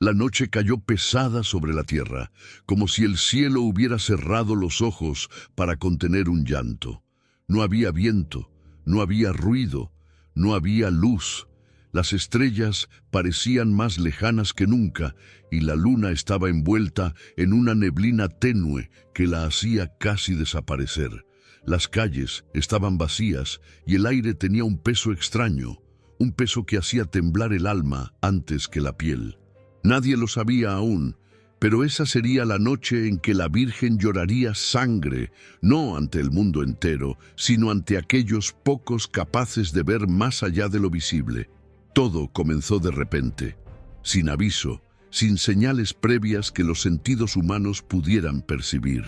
La noche cayó pesada sobre la tierra, como si el cielo hubiera cerrado los ojos para contener un llanto. No había viento, no había ruido, no había luz. Las estrellas parecían más lejanas que nunca y la luna estaba envuelta en una neblina tenue que la hacía casi desaparecer. Las calles estaban vacías y el aire tenía un peso extraño, un peso que hacía temblar el alma antes que la piel. Nadie lo sabía aún, pero esa sería la noche en que la Virgen lloraría sangre, no ante el mundo entero, sino ante aquellos pocos capaces de ver más allá de lo visible. Todo comenzó de repente, sin aviso, sin señales previas que los sentidos humanos pudieran percibir.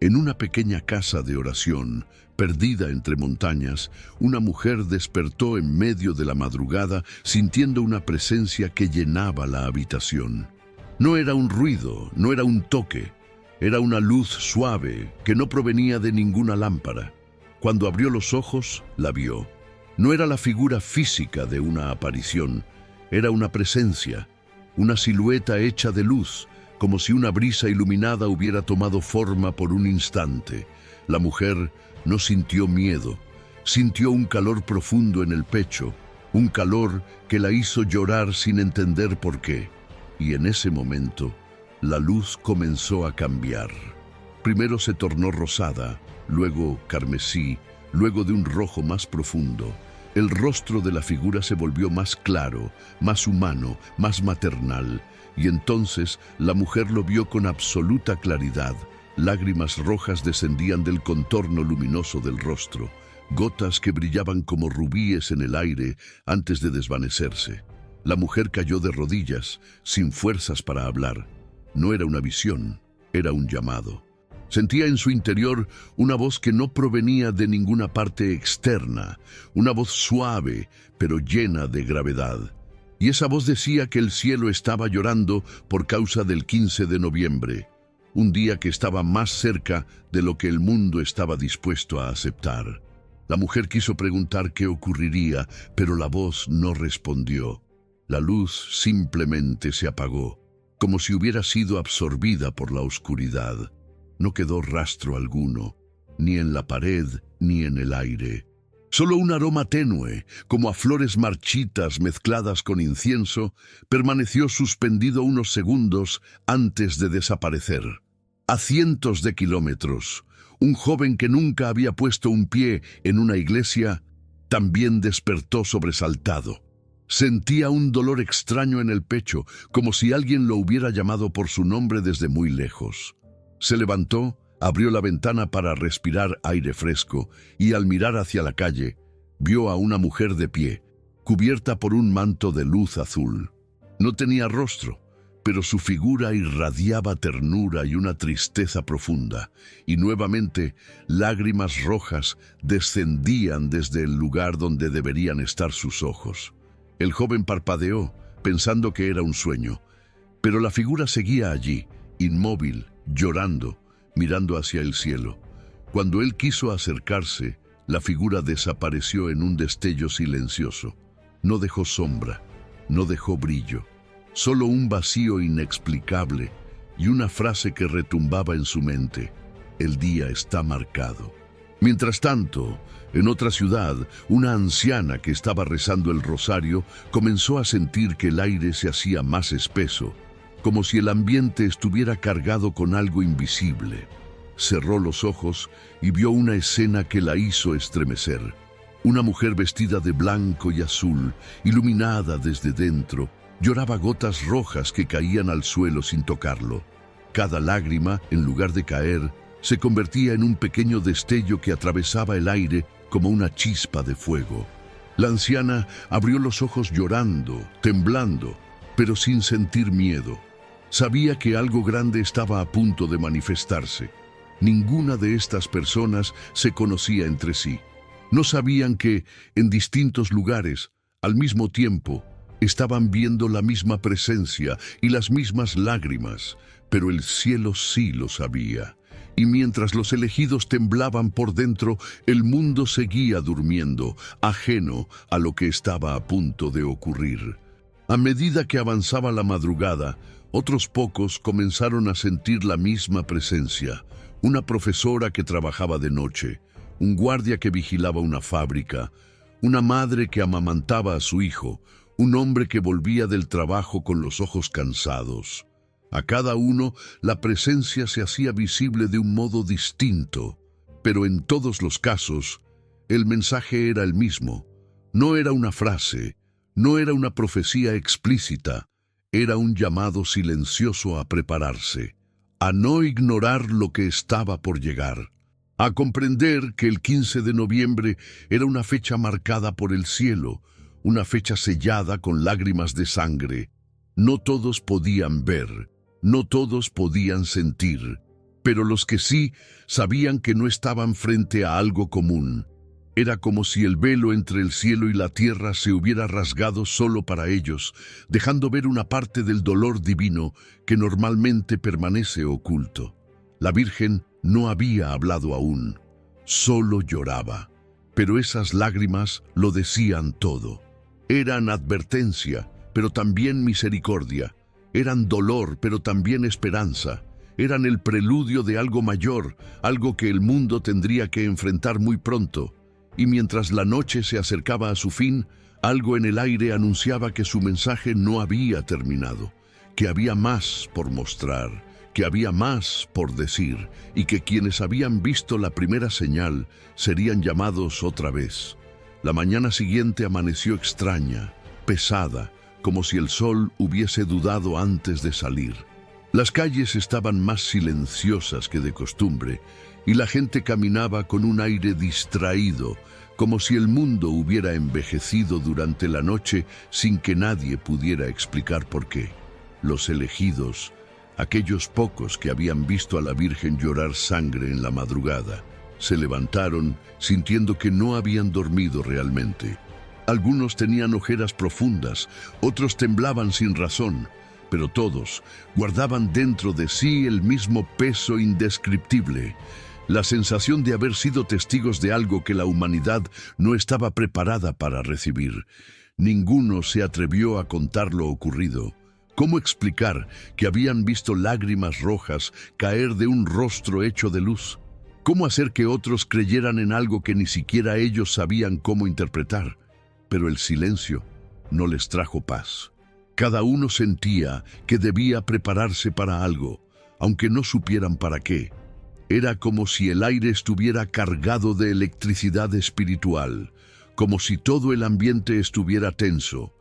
En una pequeña casa de oración, perdida entre montañas, una mujer despertó en medio de la madrugada sintiendo una presencia que llenaba la habitación. No era un ruido, no era un toque, era una luz suave que no provenía de ninguna lámpara. Cuando abrió los ojos, la vio. No era la figura física de una aparición, era una presencia, una silueta hecha de luz, como si una brisa iluminada hubiera tomado forma por un instante. La mujer no sintió miedo, sintió un calor profundo en el pecho, un calor que la hizo llorar sin entender por qué. Y en ese momento, la luz comenzó a cambiar. Primero se tornó rosada, luego carmesí, luego de un rojo más profundo. El rostro de la figura se volvió más claro, más humano, más maternal. Y entonces la mujer lo vio con absoluta claridad. Lágrimas rojas descendían del contorno luminoso del rostro, gotas que brillaban como rubíes en el aire antes de desvanecerse. La mujer cayó de rodillas, sin fuerzas para hablar. No era una visión, era un llamado. Sentía en su interior una voz que no provenía de ninguna parte externa, una voz suave, pero llena de gravedad. Y esa voz decía que el cielo estaba llorando por causa del 15 de noviembre, un día que estaba más cerca de lo que el mundo estaba dispuesto a aceptar. La mujer quiso preguntar qué ocurriría, pero la voz no respondió. La luz simplemente se apagó, como si hubiera sido absorbida por la oscuridad. No quedó rastro alguno, ni en la pared ni en el aire. Solo un aroma tenue, como a flores marchitas mezcladas con incienso, permaneció suspendido unos segundos antes de desaparecer. A cientos de kilómetros, un joven que nunca había puesto un pie en una iglesia también despertó sobresaltado. Sentía un dolor extraño en el pecho, como si alguien lo hubiera llamado por su nombre desde muy lejos. Se levantó, abrió la ventana para respirar aire fresco y al mirar hacia la calle, vio a una mujer de pie, cubierta por un manto de luz azul. No tenía rostro, pero su figura irradiaba ternura y una tristeza profunda, y nuevamente lágrimas rojas descendían desde el lugar donde deberían estar sus ojos. El joven parpadeó, pensando que era un sueño, pero la figura seguía allí, inmóvil, llorando, mirando hacia el cielo. Cuando él quiso acercarse, la figura desapareció en un destello silencioso. No dejó sombra, no dejó brillo, solo un vacío inexplicable y una frase que retumbaba en su mente: el día está marcado. Mientras tanto, en otra ciudad, una anciana que estaba rezando el rosario comenzó a sentir que el aire se hacía más espeso, como si el ambiente estuviera cargado con algo invisible. Cerró los ojos y vio una escena que la hizo estremecer. Una mujer vestida de blanco y azul, iluminada desde dentro, lloraba gotas rojas que caían al suelo sin tocarlo. Cada lágrima, en lugar de caer, se convertía en un pequeño destello que atravesaba el aire como una chispa de fuego. La anciana abrió los ojos llorando, temblando, pero sin sentir miedo. Sabía que algo grande estaba a punto de manifestarse. Ninguna de estas personas se conocía entre sí. No sabían que, en distintos lugares, al mismo tiempo, estaban viendo la misma presencia y las mismas lágrimas, pero el cielo sí lo sabía. Y mientras los elegidos temblaban por dentro, el mundo seguía durmiendo, ajeno a lo que estaba a punto de ocurrir. A medida que avanzaba la madrugada, otros pocos comenzaron a sentir la misma presencia. Una profesora que trabajaba de noche, un guardia que vigilaba una fábrica, una madre que amamantaba a su hijo, un hombre que volvía del trabajo con los ojos cansados. A cada uno la presencia se hacía visible de un modo distinto, pero en todos los casos el mensaje era el mismo. No era una frase, no era una profecía explícita, era un llamado silencioso a prepararse, a no ignorar lo que estaba por llegar, a comprender que el 15 de noviembre era una fecha marcada por el cielo, una fecha sellada con lágrimas de sangre. No todos podían ver, no todos podían sentir, pero los que sí sabían que no estaban frente a algo común. Era como si el velo entre el cielo y la tierra se hubiera rasgado solo para ellos, dejando ver una parte del dolor divino que normalmente permanece oculto. La Virgen no había hablado aún, solo lloraba, pero esas lágrimas lo decían todo. Eran advertencia, pero también misericordia. Eran dolor, pero también esperanza. Eran el preludio de algo mayor, algo que el mundo tendría que enfrentar muy pronto. Y mientras la noche se acercaba a su fin, algo en el aire anunciaba que su mensaje no había terminado, que había más por mostrar, que había más por decir, y que quienes habían visto la primera señal serían llamados otra vez. La mañana siguiente amaneció extraña, pesada, como si el sol hubiese dudado antes de salir. Las calles estaban más silenciosas que de costumbre, y la gente caminaba con un aire distraído, como si el mundo hubiera envejecido durante la noche sin que nadie pudiera explicar por qué. Los elegidos, aquellos pocos que habían visto a la Virgen llorar sangre en la madrugada, se levantaron sintiendo que no habían dormido realmente. Algunos tenían ojeras profundas, otros temblaban sin razón, pero todos guardaban dentro de sí el mismo peso indescriptible, la sensación de haber sido testigos de algo que la humanidad no estaba preparada para recibir. Ninguno se atrevió a contar lo ocurrido. ¿Cómo explicar que habían visto lágrimas rojas caer de un rostro hecho de luz? ¿Cómo hacer que otros creyeran en algo que ni siquiera ellos sabían cómo interpretar? Pero el silencio no les trajo paz. Cada uno sentía que debía prepararse para algo, aunque no supieran para qué. Era como si el aire estuviera cargado de electricidad espiritual, como si todo el ambiente estuviera tenso,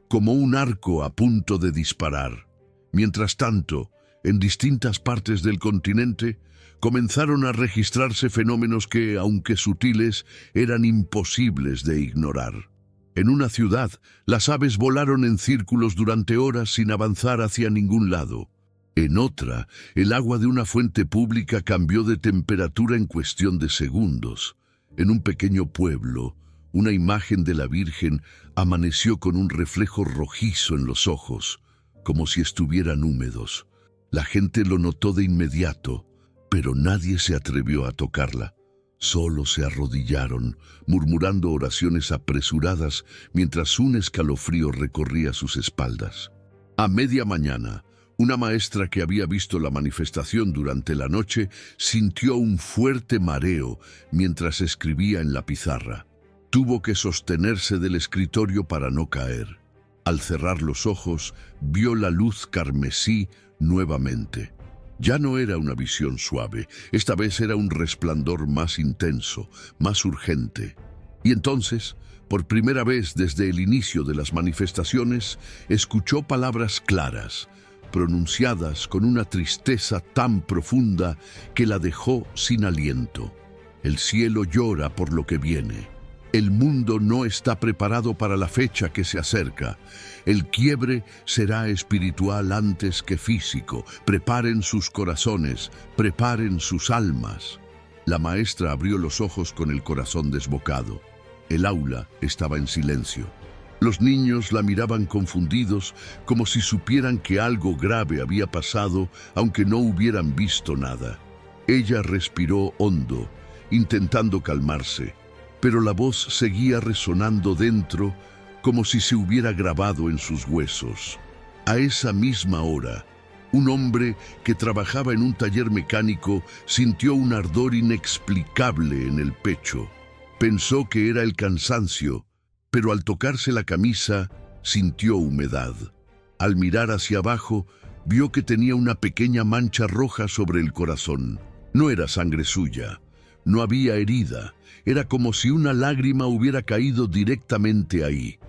como un arco a punto de disparar. Mientras tanto, en distintas partes del continente, comenzaron a registrarse fenómenos que, aunque sutiles, eran imposibles de ignorar. En una ciudad, las aves volaron en círculos durante horas sin avanzar hacia ningún lado. En otra, el agua de una fuente pública cambió de temperatura en cuestión de segundos. En un pequeño pueblo, una imagen de la Virgen amaneció con un reflejo rojizo en los ojos, como si estuvieran húmedos. La gente lo notó de inmediato, pero nadie se atrevió a tocarla. Solo se arrodillaron, murmurando oraciones apresuradas mientras un escalofrío recorría sus espaldas. A media mañana, una maestra que había visto la manifestación durante la noche sintió un fuerte mareo mientras escribía en la pizarra. Tuvo que sostenerse del escritorio para no caer. Al cerrar los ojos, vio la luz carmesí nuevamente. Ya no era una visión suave, esta vez era un resplandor más intenso, más urgente. Y entonces, por primera vez desde el inicio de las manifestaciones, escuchó palabras claras, pronunciadas con una tristeza tan profunda que la dejó sin aliento. El cielo llora por lo que viene. El mundo no está preparado para la fecha que se acerca. El quiebre será espiritual antes que físico. Preparen sus corazones, preparen sus almas. La maestra abrió los ojos con el corazón desbocado. El aula estaba en silencio. Los niños la miraban confundidos, como si supieran que algo grave había pasado, aunque no hubieran visto nada. Ella respiró hondo, intentando calmarse, pero la voz seguía resonando dentro como si se hubiera grabado en sus huesos. A esa misma hora, un hombre que trabajaba en un taller mecánico sintió un ardor inexplicable en el pecho. Pensó que era el cansancio, pero al tocarse la camisa, sintió humedad. Al mirar hacia abajo, vio que tenía una pequeña mancha roja sobre el corazón. No era sangre suya, no había herida, era como si una lágrima hubiera caído directamente ahí.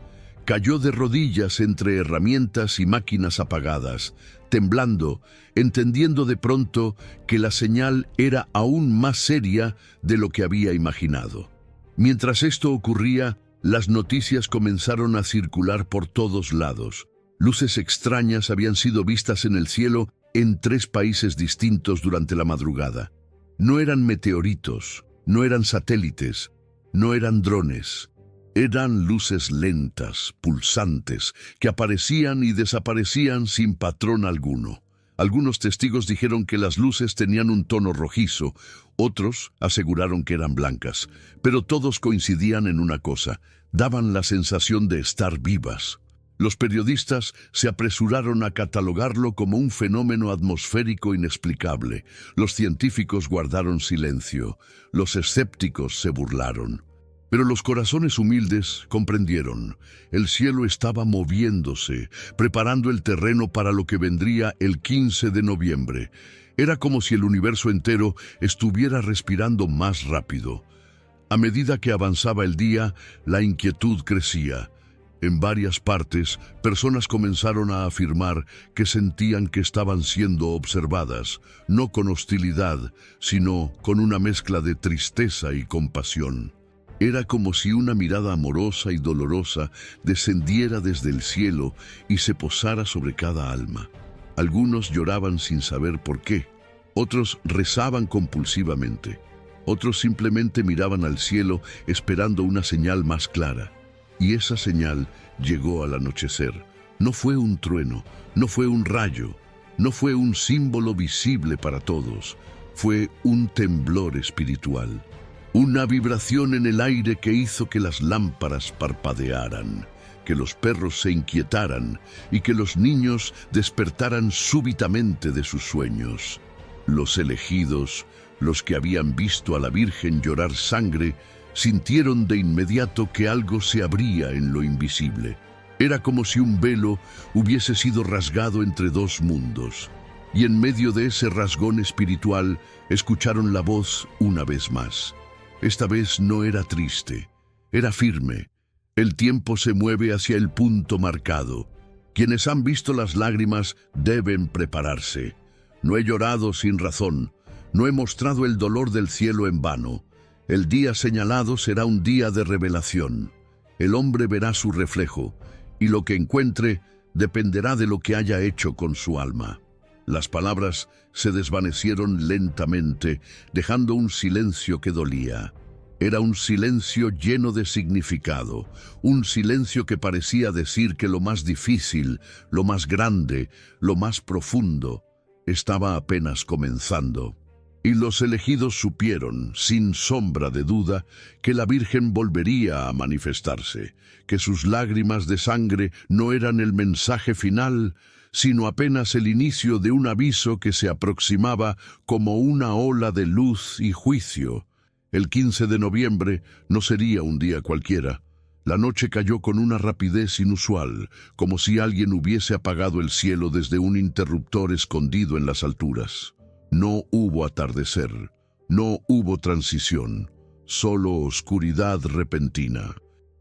Cayó de rodillas entre herramientas y máquinas apagadas, temblando, entendiendo de pronto que la señal era aún más seria de lo que había imaginado. Mientras esto ocurría, las noticias comenzaron a circular por todos lados. Luces extrañas habían sido vistas en el cielo en 3 países distintos durante la madrugada. No eran meteoritos, no eran satélites, no eran drones. Eran luces lentas, pulsantes, que aparecían y desaparecían sin patrón alguno. Algunos testigos dijeron que las luces tenían un tono rojizo, otros aseguraron que eran blancas, pero todos coincidían en una cosa: daban la sensación de estar vivas. Los periodistas se apresuraron a catalogarlo como un fenómeno atmosférico inexplicable. Los científicos guardaron silencio. Los escépticos se burlaron. Pero los corazones humildes comprendieron. El cielo estaba moviéndose, preparando el terreno para lo que vendría el 15 de noviembre. Era como si el universo entero estuviera respirando más rápido. A medida que avanzaba el día, la inquietud crecía. En varias partes, personas comenzaron a afirmar que sentían que estaban siendo observadas, no con hostilidad, sino con una mezcla de tristeza y compasión. Era como si una mirada amorosa y dolorosa descendiera desde el cielo y se posara sobre cada alma. Algunos lloraban sin saber por qué, otros rezaban compulsivamente, otros simplemente miraban al cielo esperando una señal más clara. Y esa señal llegó al anochecer. No fue un trueno, no fue un rayo, no fue un símbolo visible para todos, fue un temblor espiritual. Una vibración en el aire que hizo que las lámparas parpadearan, que los perros se inquietaran y que los niños despertaran súbitamente de sus sueños. Los elegidos, los que habían visto a la Virgen llorar sangre, sintieron de inmediato que algo se abría en lo invisible. Era como si un velo hubiese sido rasgado entre 2 mundos. Y en medio de ese rasgón espiritual, escucharon la voz una vez más. Esta vez no era triste, era firme. El tiempo se mueve hacia el punto marcado. Quienes han visto las lágrimas deben prepararse. No he llorado sin razón, no he mostrado el dolor del cielo en vano. El día señalado será un día de revelación. El hombre verá su reflejo, y lo que encuentre dependerá de lo que haya hecho con su alma. Las palabras se desvanecieron lentamente, dejando un silencio que dolía. Era un silencio lleno de significado, un silencio que parecía decir que lo más difícil, lo más grande, lo más profundo, estaba apenas comenzando. Y los elegidos supieron, sin sombra de duda, que la Virgen volvería a manifestarse, que sus lágrimas de sangre no eran el mensaje final, sino apenas el inicio de un aviso que se aproximaba como una ola de luz y juicio. El 15 de noviembre no sería un día cualquiera. La noche cayó con una rapidez inusual, como si alguien hubiese apagado el cielo desde un interruptor escondido en las alturas. No hubo atardecer, no hubo transición, solo oscuridad repentina.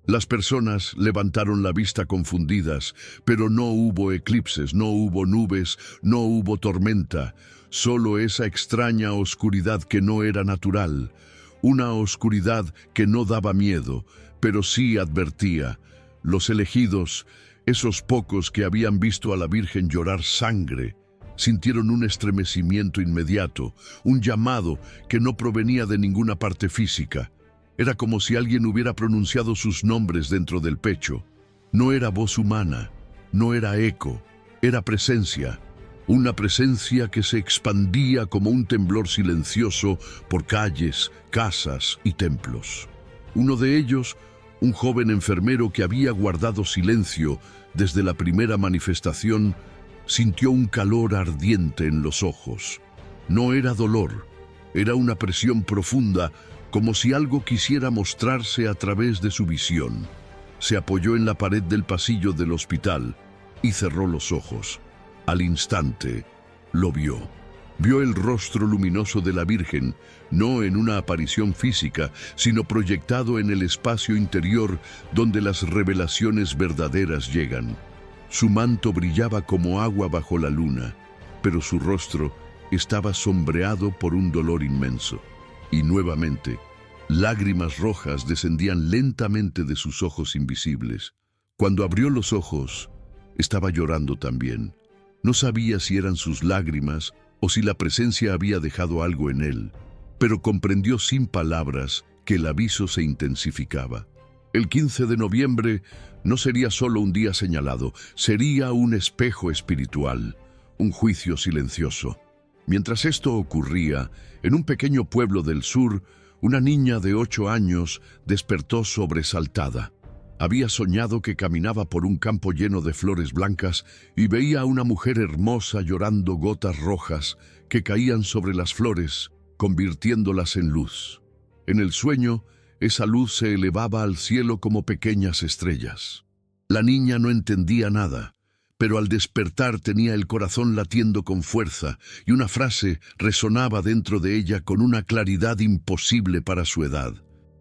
Las personas levantaron la vista confundidas, pero no hubo eclipses, no hubo nubes, no hubo tormenta, solo esa extraña oscuridad que no era natural, una oscuridad que no daba miedo, pero sí advertía. Los elegidos, esos pocos que habían visto a la Virgen llorar sangre, sintieron un estremecimiento inmediato, un llamado que no provenía de ninguna parte física. Era como si alguien hubiera pronunciado sus nombres dentro del pecho. No era voz humana, no era eco, era presencia. Una presencia que se expandía como un temblor silencioso por calles, casas y templos. Uno de ellos, Un joven enfermero que había guardado silencio desde la primera manifestación sintió un calor ardiente en los ojos. No era dolor, era una presión profunda, como si algo quisiera mostrarse a través de su visión. Se apoyó en la pared del pasillo del hospital y cerró los ojos. Al instante, lo vio. Vio el rostro luminoso de la Virgen, no en una aparición física, sino proyectado en el espacio interior donde las revelaciones verdaderas llegan. Su manto brillaba como agua bajo la luna, pero su rostro estaba sombreado por un dolor inmenso. Y nuevamente, lágrimas rojas descendían lentamente de sus ojos invisibles. Cuando abrió los ojos, estaba llorando también. No sabía si eran sus lágrimas o si la presencia había dejado algo en él, pero comprendió sin palabras que el aviso se intensificaba. El 15 de noviembre no sería solo un día señalado, sería un espejo espiritual, un juicio silencioso. Mientras esto ocurría, en un pequeño pueblo del sur, una niña de 8 años despertó sobresaltada. Había soñado que caminaba por un campo lleno de flores blancas y veía a una mujer hermosa llorando gotas rojas que caían sobre las flores, convirtiéndolas en luz. En el sueño, esa luz se elevaba al cielo como pequeñas estrellas. La niña no entendía nada, pero al despertar tenía el corazón latiendo con fuerza y una frase resonaba dentro de ella con una claridad imposible para su edad.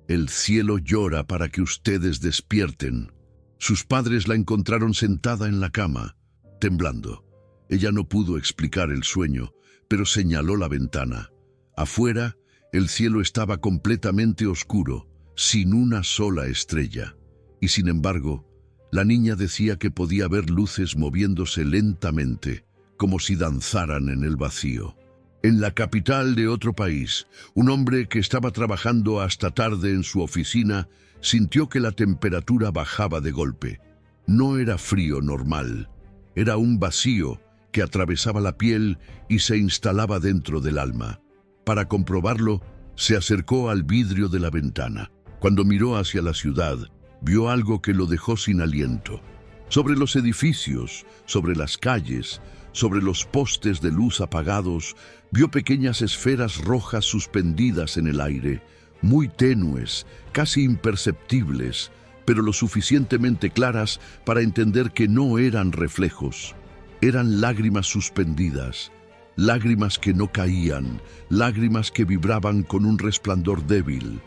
El cielo llora para que ustedes despierten. Sus padres la encontraron sentada en la cama, temblando. Ella no pudo explicar el sueño, pero señaló la ventana. Afuera, el cielo estaba completamente oscuro, sin una sola estrella. Y sin embargo, la niña decía que podía ver luces moviéndose lentamente, como si danzaran en el vacío. En la capital de otro país, un hombre que estaba trabajando hasta tarde en su oficina sintió que la temperatura bajaba de golpe. No era frío normal, era un vacío que atravesaba la piel y se instalaba dentro del alma. Para comprobarlo, se acercó al vidrio de la ventana. Cuando miró hacia la ciudad, vio algo que lo dejó sin aliento. Sobre los edificios, sobre las calles, sobre los postes de luz apagados, vio pequeñas esferas rojas suspendidas en el aire, muy tenues, casi imperceptibles, pero lo suficientemente claras para entender que no eran reflejos. Eran lágrimas suspendidas, lágrimas que no caían, lágrimas que vibraban con un resplandor débil.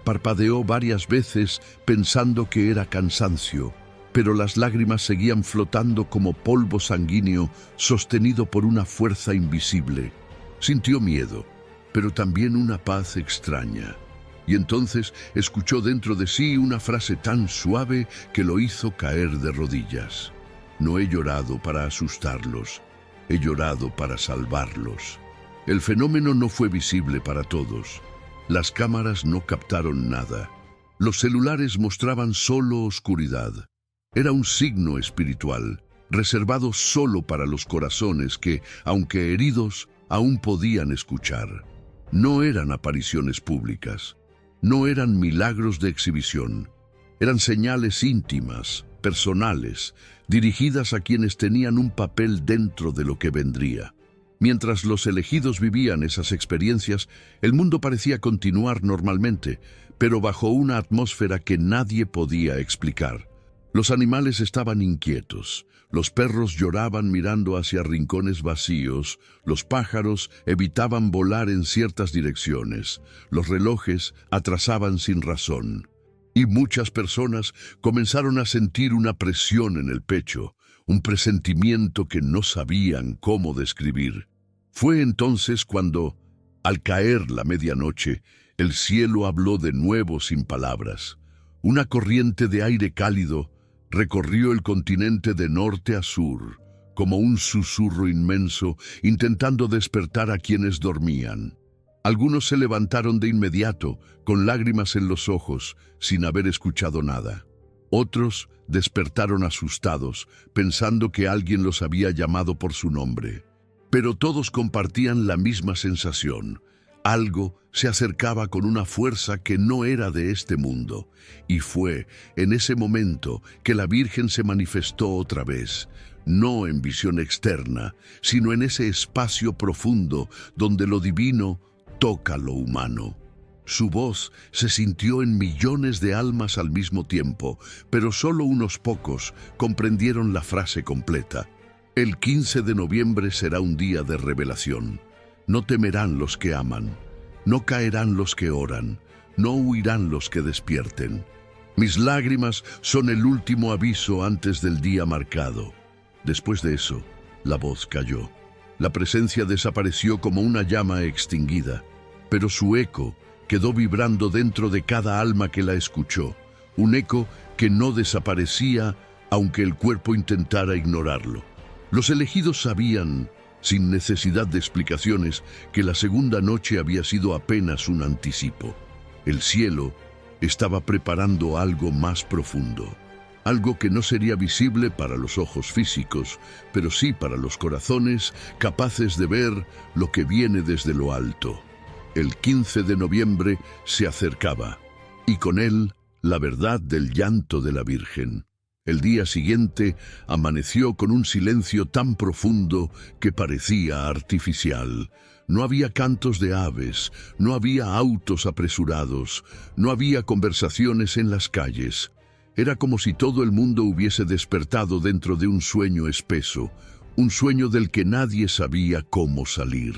Parpadeó varias veces pensando que era cansancio, pero las lágrimas seguían flotando como polvo sanguíneo sostenido por una fuerza invisible. Sintió miedo, pero también una paz extraña. Y entonces escuchó dentro de sí una frase tan suave que lo hizo caer de rodillas. No he llorado para asustarlos, he llorado para salvarlos. El fenómeno no fue visible para todos. Las cámaras no captaron nada. Los celulares mostraban solo oscuridad. Era un signo espiritual, reservado solo para los corazones que, aunque heridos, aún podían escuchar. No eran apariciones públicas, no eran milagros de exhibición, eran señales íntimas, personales, dirigidas a quienes tenían un papel dentro de lo que vendría. Mientras los elegidos vivían esas experiencias, el mundo parecía continuar normalmente, pero bajo una atmósfera que nadie podía explicar. Los animales estaban inquietos, los perros lloraban mirando hacia rincones vacíos, los pájaros evitaban volar en ciertas direcciones, los relojes atrasaban sin razón. Y muchas personas comenzaron a sentir una presión en el pecho, un presentimiento que no sabían cómo describir. Fue entonces cuando, al caer la medianoche, el cielo habló de nuevo sin palabras. Una corriente de aire cálido recorrió el continente de norte a sur, como un susurro inmenso, intentando despertar a quienes dormían. Algunos se levantaron de inmediato, con lágrimas en los ojos, sin haber escuchado nada. Otros despertaron asustados, pensando que alguien los había llamado por su nombre. Pero todos compartían la misma sensación. Algo se acercaba con una fuerza que no era de este mundo, y fue en ese momento que la Virgen se manifestó otra vez, no en visión externa, sino en ese espacio profundo donde lo divino toca lo humano. Su voz se sintió en millones de almas al mismo tiempo, pero solo unos pocos comprendieron la frase completa. El 15 de noviembre será un día de revelación. No temerán los que aman, no caerán los que oran, no huirán los que despierten. Mis lágrimas son el último aviso antes del día marcado. Después de eso, la voz cayó. La presencia desapareció como una llama extinguida, pero su eco quedó vibrando dentro de cada alma que la escuchó, un eco que no desaparecía aunque el cuerpo intentara ignorarlo. Los elegidos sabían, sin necesidad de explicaciones, que la segunda noche había sido apenas un anticipo. El cielo estaba preparando algo más profundo, algo que no sería visible para los ojos físicos, pero sí para los corazones capaces de ver lo que viene desde lo alto. El 15 de noviembre se acercaba, y con él la verdad del llanto de la Virgen. El día siguiente amaneció con un silencio tan profundo que parecía artificial. No había cantos de aves, no había autos apresurados, no había conversaciones en las calles. Era como si todo el mundo hubiese despertado dentro de un sueño espeso, un sueño del que nadie sabía cómo salir.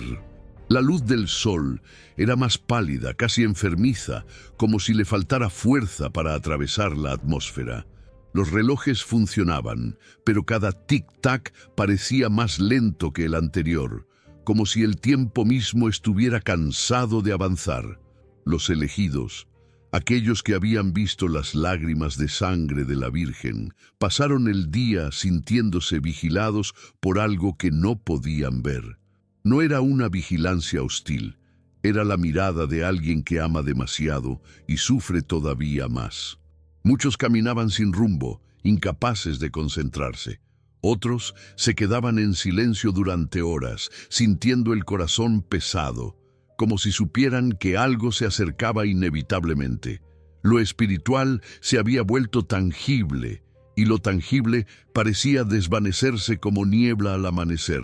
La luz del sol era más pálida, casi enfermiza, como si le faltara fuerza para atravesar la atmósfera. Los relojes funcionaban, pero cada tic-tac parecía más lento que el anterior, como si el tiempo mismo estuviera cansado de avanzar. Los elegidos, aquellos que habían visto las lágrimas de sangre de la Virgen, pasaron el día sintiéndose vigilados por algo que no podían ver. No era una vigilancia hostil, era la mirada de alguien que ama demasiado y sufre todavía más. Muchos caminaban sin rumbo, incapaces de concentrarse. Otros se quedaban en silencio durante horas, sintiendo el corazón pesado, como si supieran que algo se acercaba inevitablemente. Lo espiritual se había vuelto tangible, y lo tangible parecía desvanecerse como niebla al amanecer.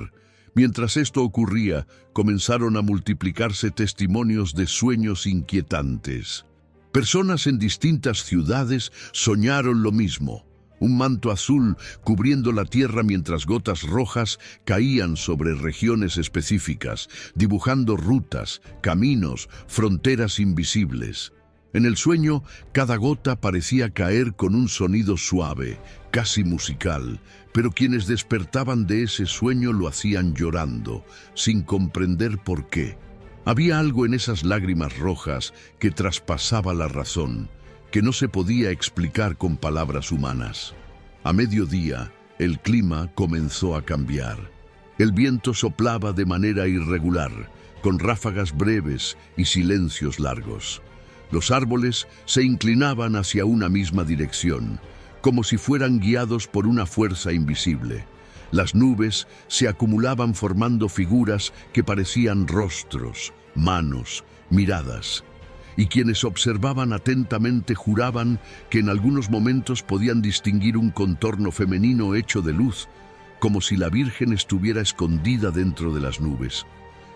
Mientras esto ocurría, comenzaron a multiplicarse testimonios de sueños inquietantes. Personas en distintas ciudades soñaron lo mismo. Un manto azul cubriendo la tierra mientras gotas rojas caían sobre regiones específicas, dibujando rutas, caminos, fronteras invisibles. En el sueño, cada gota parecía caer con un sonido suave, casi musical, pero quienes despertaban de ese sueño lo hacían llorando, sin comprender por qué. Había algo en esas lágrimas rojas que traspasaba la razón, que no se podía explicar con palabras humanas. A mediodía, el clima comenzó a cambiar. El viento soplaba de manera irregular, con ráfagas breves y silencios largos. Los árboles se inclinaban hacia una misma dirección, como si fueran guiados por una fuerza invisible. Las nubes se acumulaban formando figuras que parecían rostros, manos, miradas. Y quienes observaban atentamente juraban que en algunos momentos podían distinguir un contorno femenino hecho de luz, como si la Virgen estuviera escondida dentro de las nubes,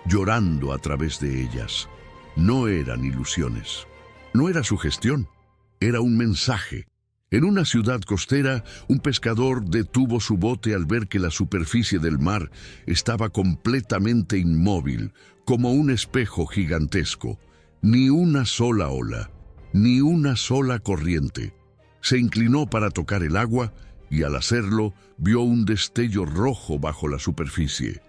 llorando a través de ellas. No eran ilusiones. No era sugestión. Era un mensaje. En una ciudad costera, un pescador detuvo su bote al ver que la superficie del mar estaba completamente inmóvil, como un espejo gigantesco. Ni una sola ola, ni una sola corriente. Se inclinó para tocar el agua y al hacerlo vio un destello rojo bajo la superficie.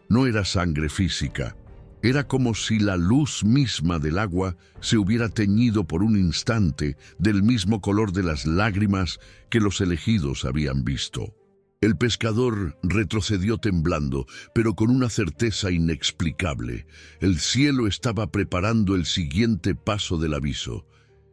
No era sangre física. Era como si la luz misma del agua se hubiera teñido por un instante del mismo color de las lágrimas que los elegidos habían visto. El pescador retrocedió temblando, pero con una certeza inexplicable. El cielo estaba preparando el siguiente paso del aviso.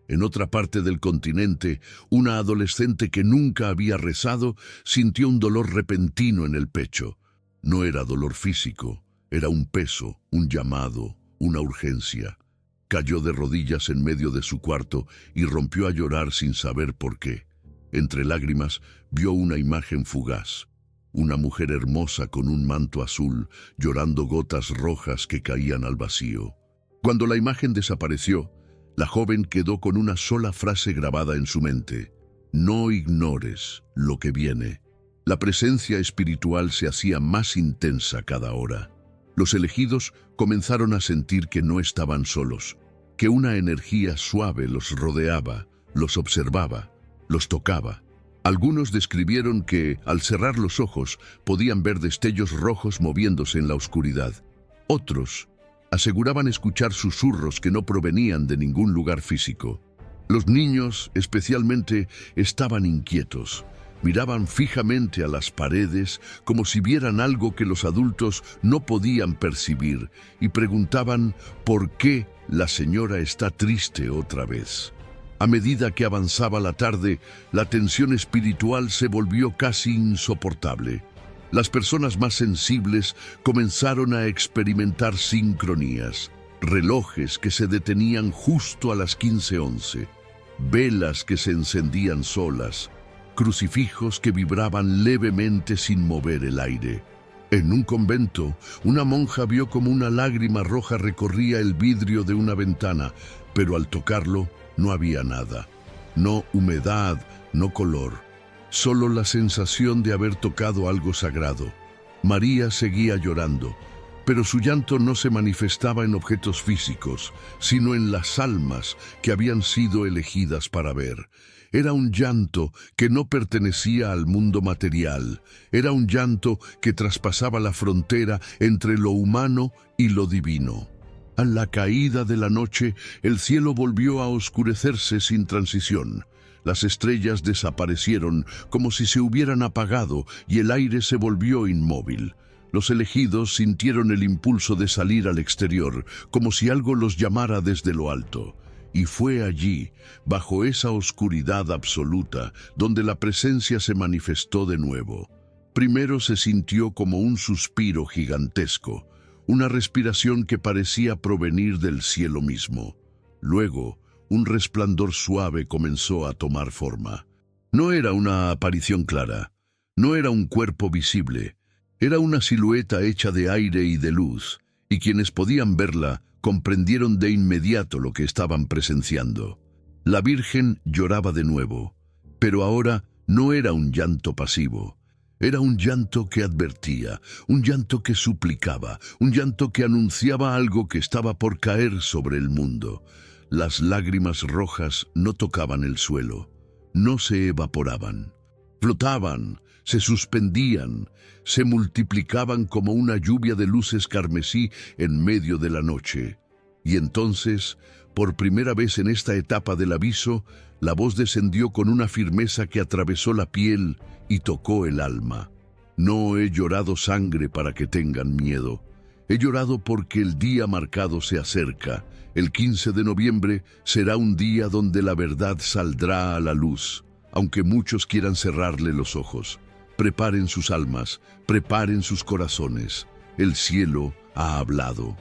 En otra parte del continente, una adolescente que nunca había rezado sintió un dolor repentino en el pecho. No era dolor físico. Era un peso, un llamado, una urgencia. Cayó de rodillas en medio de su cuarto y rompió a llorar sin saber por qué. Entre lágrimas vio una imagen fugaz. Una mujer hermosa con un manto azul, llorando gotas rojas que caían al vacío. Cuando la imagen desapareció, la joven quedó con una sola frase grabada en su mente: no ignores lo que viene. La presencia espiritual se hacía más intensa cada hora. Los elegidos comenzaron a sentir que no estaban solos, que una energía suave los rodeaba, los observaba, los tocaba. Algunos describieron que, al cerrar los ojos, podían ver destellos rojos moviéndose en la oscuridad. Otros aseguraban escuchar susurros que no provenían de ningún lugar físico. Los niños, especialmente, estaban inquietos. Miraban fijamente a las paredes como si vieran algo que los adultos no podían percibir y preguntaban por qué la señora está triste otra vez. A medida que avanzaba la tarde, la tensión espiritual se volvió casi insoportable. Las personas más sensibles comenzaron a experimentar sincronías, relojes que se detenían justo a las 15:11, velas que se encendían solas, crucifijos que vibraban levemente sin mover el aire. En un convento, una monja vio como una lágrima roja recorría el vidrio de una ventana, pero al tocarlo no había nada. No humedad, no color, solo la sensación de haber tocado algo sagrado. María seguía llorando, pero su llanto no se manifestaba en objetos físicos, sino en las almas que habían sido elegidas para ver. Era un llanto que no pertenecía al mundo material. Era un llanto que traspasaba la frontera entre lo humano y lo divino. A la caída de la noche, el cielo volvió a oscurecerse sin transición. Las estrellas desaparecieron como si se hubieran apagado y el aire se volvió inmóvil. Los elegidos sintieron el impulso de salir al exterior, como si algo los llamara desde lo alto. Y fue allí, bajo esa oscuridad absoluta, donde la presencia se manifestó de nuevo. Primero se sintió como un suspiro gigantesco, una respiración que parecía provenir del cielo mismo. Luego, un resplandor suave comenzó a tomar forma. No era una aparición clara, no era un cuerpo visible, era una silueta hecha de aire y de luz, y quienes podían verla comprendieron de inmediato lo que estaban presenciando. La Virgen lloraba de nuevo, pero ahora no era un llanto pasivo. Era un llanto que advertía, un llanto que suplicaba, un llanto que anunciaba algo que estaba por caer sobre el mundo. Las lágrimas rojas no tocaban el suelo, no se evaporaban. Flotaban, se suspendían, se multiplicaban como una lluvia de luces carmesí en medio de la noche. Y entonces, por primera vez en esta etapa del aviso, la voz descendió con una firmeza que atravesó la piel y tocó el alma. No he llorado sangre para que tengan miedo. He llorado porque el día marcado se acerca. El 15 de noviembre será un día donde la verdad saldrá a la luz, aunque muchos quieran cerrarle los ojos. Preparen sus almas, preparen sus corazones. El cielo ha hablado.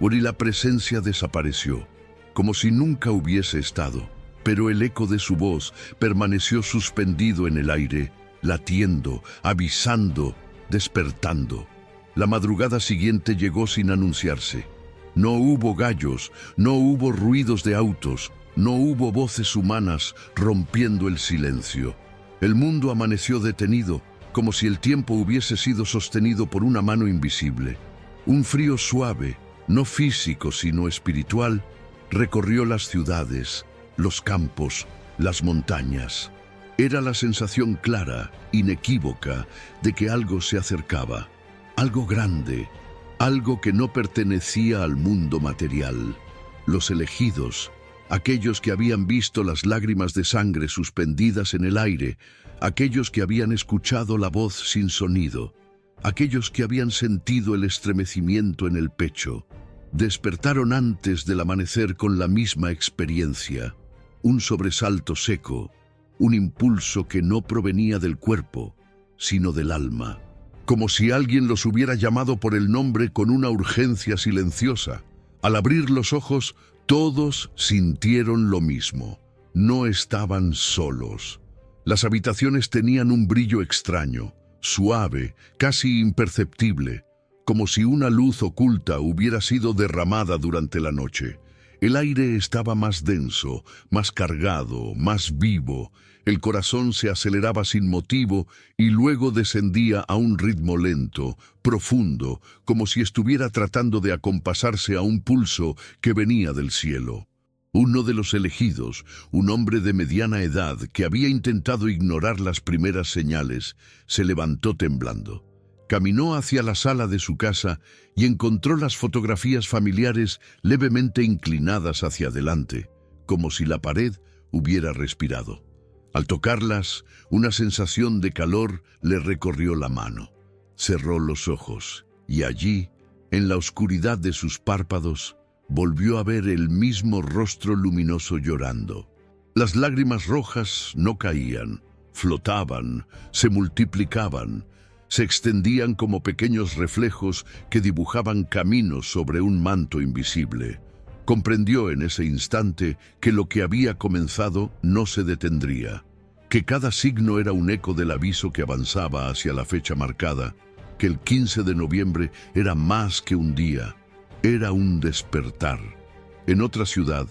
Y la presencia desapareció, como si nunca hubiese estado, pero el eco de su voz permaneció suspendido en el aire, latiendo, avisando, despertando. La madrugada siguiente llegó sin anunciarse. No hubo gallos, no hubo ruidos de autos, no hubo voces humanas rompiendo el silencio. El mundo amaneció detenido, como si el tiempo hubiese sido sostenido por una mano invisible. Un frío suave, no físico sino espiritual, recorrió las ciudades, los campos, las montañas. Era la sensación clara, inequívoca, de que algo se acercaba, algo grande, algo que no pertenecía al mundo material. Los elegidos, aquellos que habían visto las lágrimas de sangre suspendidas en el aire, aquellos que habían escuchado la voz sin sonido, aquellos que habían sentido el estremecimiento en el pecho, despertaron antes del amanecer con la misma experiencia, un sobresalto seco, un impulso que no provenía del cuerpo, sino del alma, como si alguien los hubiera llamado por el nombre con una urgencia silenciosa. Al abrir los ojos, todos sintieron lo mismo. No estaban solos. Las habitaciones tenían un brillo extraño, suave, casi imperceptible, como si una luz oculta hubiera sido derramada durante la noche. El aire estaba más denso, más cargado, más vivo. El corazón se aceleraba sin motivo y luego descendía a un ritmo lento, profundo, como si estuviera tratando de acompasarse a un pulso que venía del cielo. Uno de los elegidos, un hombre de mediana edad que había intentado ignorar las primeras señales, se levantó temblando. Caminó hacia la sala de su casa y encontró las fotografías familiares levemente inclinadas hacia adelante, como si la pared hubiera respirado. Al tocarlas, una sensación de calor le recorrió la mano. Cerró los ojos y allí, en la oscuridad de sus párpados, volvió a ver el mismo rostro luminoso llorando. Las lágrimas rojas no caían, flotaban, se multiplicaban, se extendían como pequeños reflejos que dibujaban caminos sobre un manto invisible. Comprendió en ese instante que lo que había comenzado no se detendría, que cada signo era un eco del aviso que avanzaba hacia la fecha marcada, que el 15 de noviembre era más que un día, era un despertar. En otra ciudad,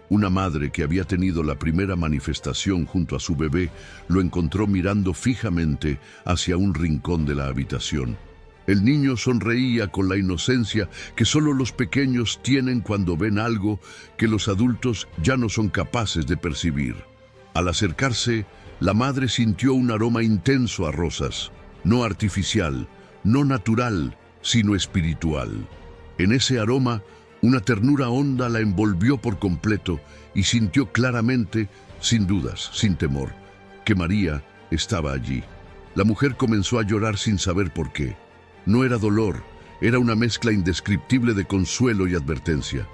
una madre que había tenido la primera manifestación junto a su bebé lo encontró mirando fijamente hacia un rincón de la habitación. El niño sonreía con la inocencia que solo los pequeños tienen cuando ven algo que los adultos ya no son capaces de percibir. Al acercarse, la madre sintió un aroma intenso a rosas, no artificial, no natural, sino espiritual. En ese aroma, una ternura honda la envolvió por completo y sintió claramente, sin dudas, sin temor, que María estaba allí. La mujer comenzó a llorar sin saber por qué. No era dolor, era una mezcla indescriptible de consuelo y advertencia.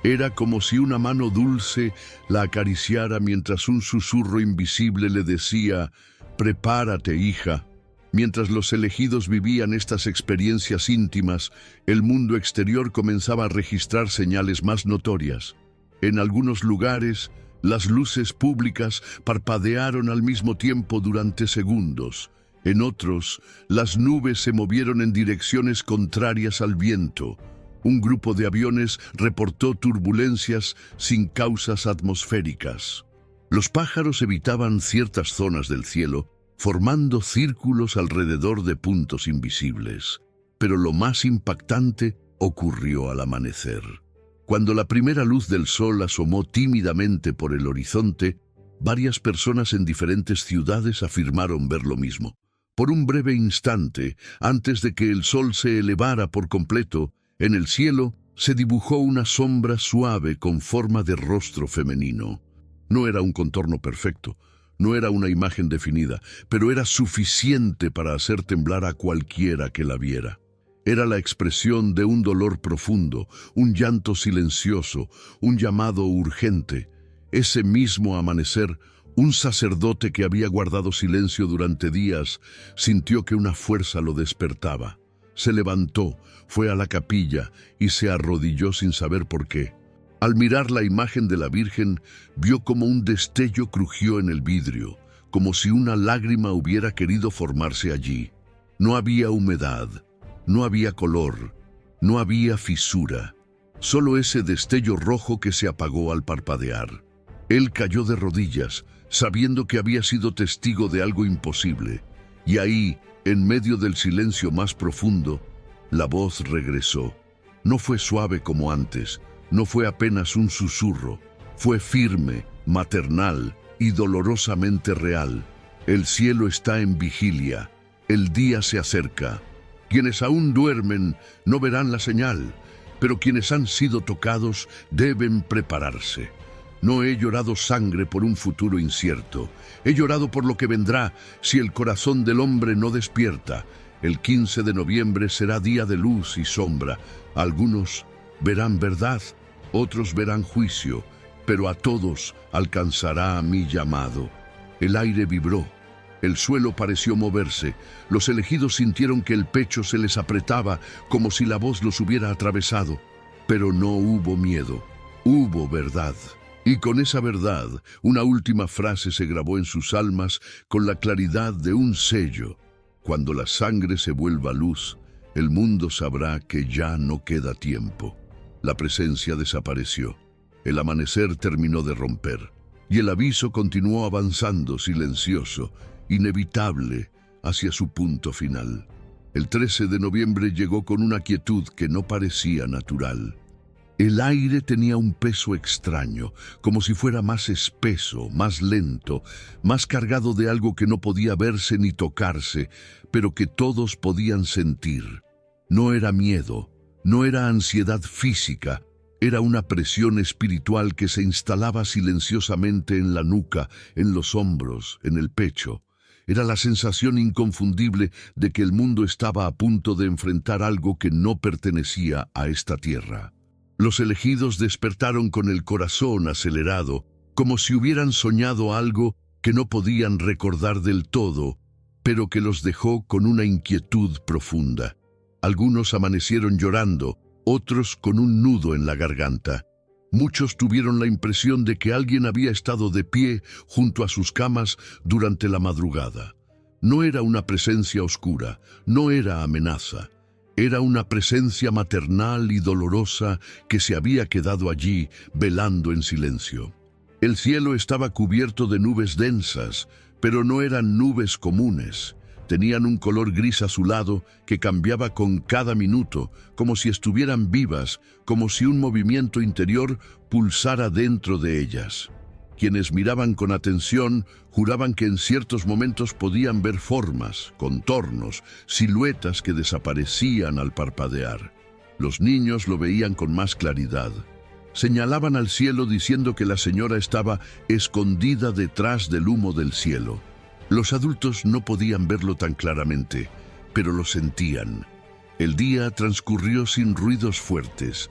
Era como si una mano dulce la acariciara mientras un susurro invisible le decía: «Prepárate, hija». Mientras los elegidos vivían estas experiencias íntimas, el mundo exterior comenzaba a registrar señales más notorias. En algunos lugares, las luces públicas parpadearon al mismo tiempo durante segundos. En otros, las nubes se movieron en direcciones contrarias al viento. Un grupo de aviones reportó turbulencias sin causas atmosféricas. Los pájaros evitaban ciertas zonas del cielo, formando círculos alrededor de puntos invisibles. Pero lo más impactante ocurrió al amanecer. Cuando la primera luz del sol asomó tímidamente por el horizonte, varias personas en diferentes ciudades afirmaron ver lo mismo. Por un breve instante, antes de que el sol se elevara por completo, en el cielo se dibujó una sombra suave con forma de rostro femenino. No era un contorno perfecto, no era una imagen definida, pero era suficiente para hacer temblar a cualquiera que la viera. Era la expresión de un dolor profundo, un llanto silencioso, un llamado urgente. Ese mismo amanecer, un sacerdote que había guardado silencio durante días sintió que una fuerza lo despertaba. Se levantó, fue a la capilla y se arrodilló sin saber por qué. Al mirar la imagen de la Virgen, vio como un destello crujió en el vidrio, como si una lágrima hubiera querido formarse allí. No había humedad, no había color, no había fisura, solo ese destello rojo que se apagó al parpadear. Él cayó de rodillas, sabiendo que había sido testigo de algo imposible, y ahí, en medio del silencio más profundo, la voz regresó. No fue suave como antes, no fue apenas un susurro, fue firme, maternal y dolorosamente real. El cielo está en vigilia, el día se acerca. Quienes aún duermen no verán la señal, pero quienes han sido tocados deben prepararse. No he llorado sangre por un futuro incierto, he llorado por lo que vendrá si el corazón del hombre no despierta. El 15 de noviembre será día de luz y sombra. Algunos verán verdad, otros verán juicio, pero a todos alcanzará mi llamado. El aire vibró, el suelo pareció moverse, los elegidos sintieron que el pecho se les apretaba como si la voz los hubiera atravesado. Pero no hubo miedo, hubo verdad. Y con esa verdad, una última frase se grabó en sus almas con la claridad de un sello. Cuando la sangre se vuelva luz, el mundo sabrá que ya no queda tiempo. La presencia desapareció. El amanecer terminó de romper. Y el aviso continuó avanzando silencioso, inevitable, hacia su punto final. El 13 de noviembre llegó con una quietud que no parecía natural. El aire tenía un peso extraño, como si fuera más espeso, más lento, más cargado de algo que no podía verse ni tocarse, pero que todos podían sentir. No era miedo, no era ansiedad física, era una presión espiritual que se instalaba silenciosamente en la nuca, en los hombros, en el pecho. Era la sensación inconfundible de que el mundo estaba a punto de enfrentar algo que no pertenecía a esta tierra. Los elegidos despertaron con el corazón acelerado, como si hubieran soñado algo que no podían recordar del todo, pero que los dejó con una inquietud profunda. Algunos amanecieron llorando, otros con un nudo en la garganta. Muchos tuvieron la impresión de que alguien había estado de pie junto a sus camas durante la madrugada. No era una presencia oscura, no era amenaza. Era una presencia maternal y dolorosa que se había quedado allí, velando en silencio. El cielo estaba cubierto de nubes densas, pero no eran nubes comunes. Tenían un color gris azulado que cambiaba con cada minuto, como si estuvieran vivas, como si un movimiento interior pulsara dentro de ellas. Quienes miraban con atención juraban que en ciertos momentos podían ver formas, contornos, siluetas que desaparecían al parpadear. Los niños lo veían con más claridad. Señalaban al cielo diciendo que la señora estaba escondida detrás del humo del cielo. Los adultos no podían verlo tan claramente, pero lo sentían. El día transcurrió sin ruidos fuertes.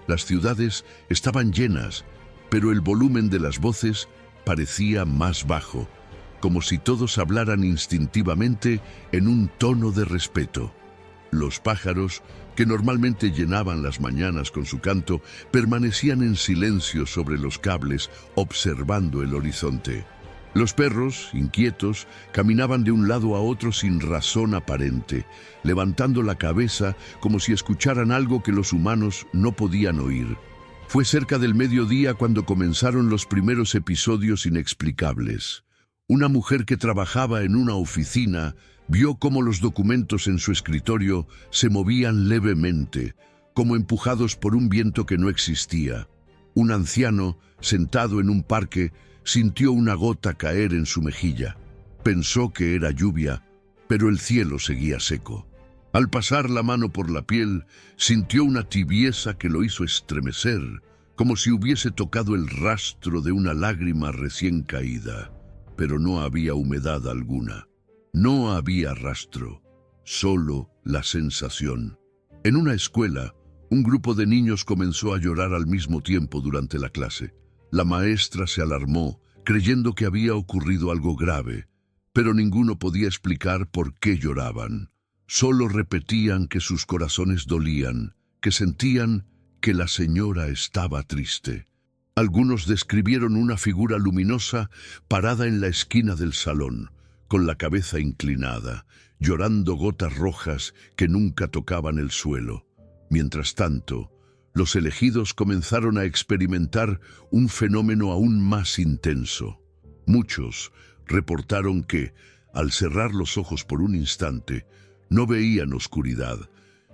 Las ciudades estaban llenas, pero el volumen de las voces parecía más bajo, como si todos hablaran instintivamente en un tono de respeto. Los pájaros, que normalmente llenaban las mañanas con su canto, permanecían en silencio sobre los cables, observando el horizonte. Los perros, inquietos, caminaban de un lado a otro sin razón aparente, levantando la cabeza como si escucharan algo que los humanos no podían oír. Fue cerca del mediodía cuando comenzaron los primeros episodios inexplicables. Una mujer que trabajaba en una oficina vio cómo los documentos en su escritorio se movían levemente, como empujados por un viento que no existía. Un anciano, sentado en un parque, sintió una gota caer en su mejilla. Pensó que era lluvia, pero el cielo seguía seco. Al pasar la mano por la piel, sintió una tibieza que lo hizo estremecer, como si hubiese tocado el rastro de una lágrima recién caída. Pero no había humedad alguna. No había rastro, solo la sensación. En una escuela, un grupo de niños comenzó a llorar al mismo tiempo durante la clase. La maestra se alarmó, creyendo que había ocurrido algo grave, pero ninguno podía explicar por qué lloraban. Solo repetían que sus corazones dolían, que sentían que la señora estaba triste. Algunos describieron una figura luminosa parada en la esquina del salón, con la cabeza inclinada, llorando gotas rojas que nunca tocaban el suelo. Mientras tanto, los elegidos comenzaron a experimentar un fenómeno aún más intenso. Muchos reportaron que, al cerrar los ojos por un instante, no veían oscuridad,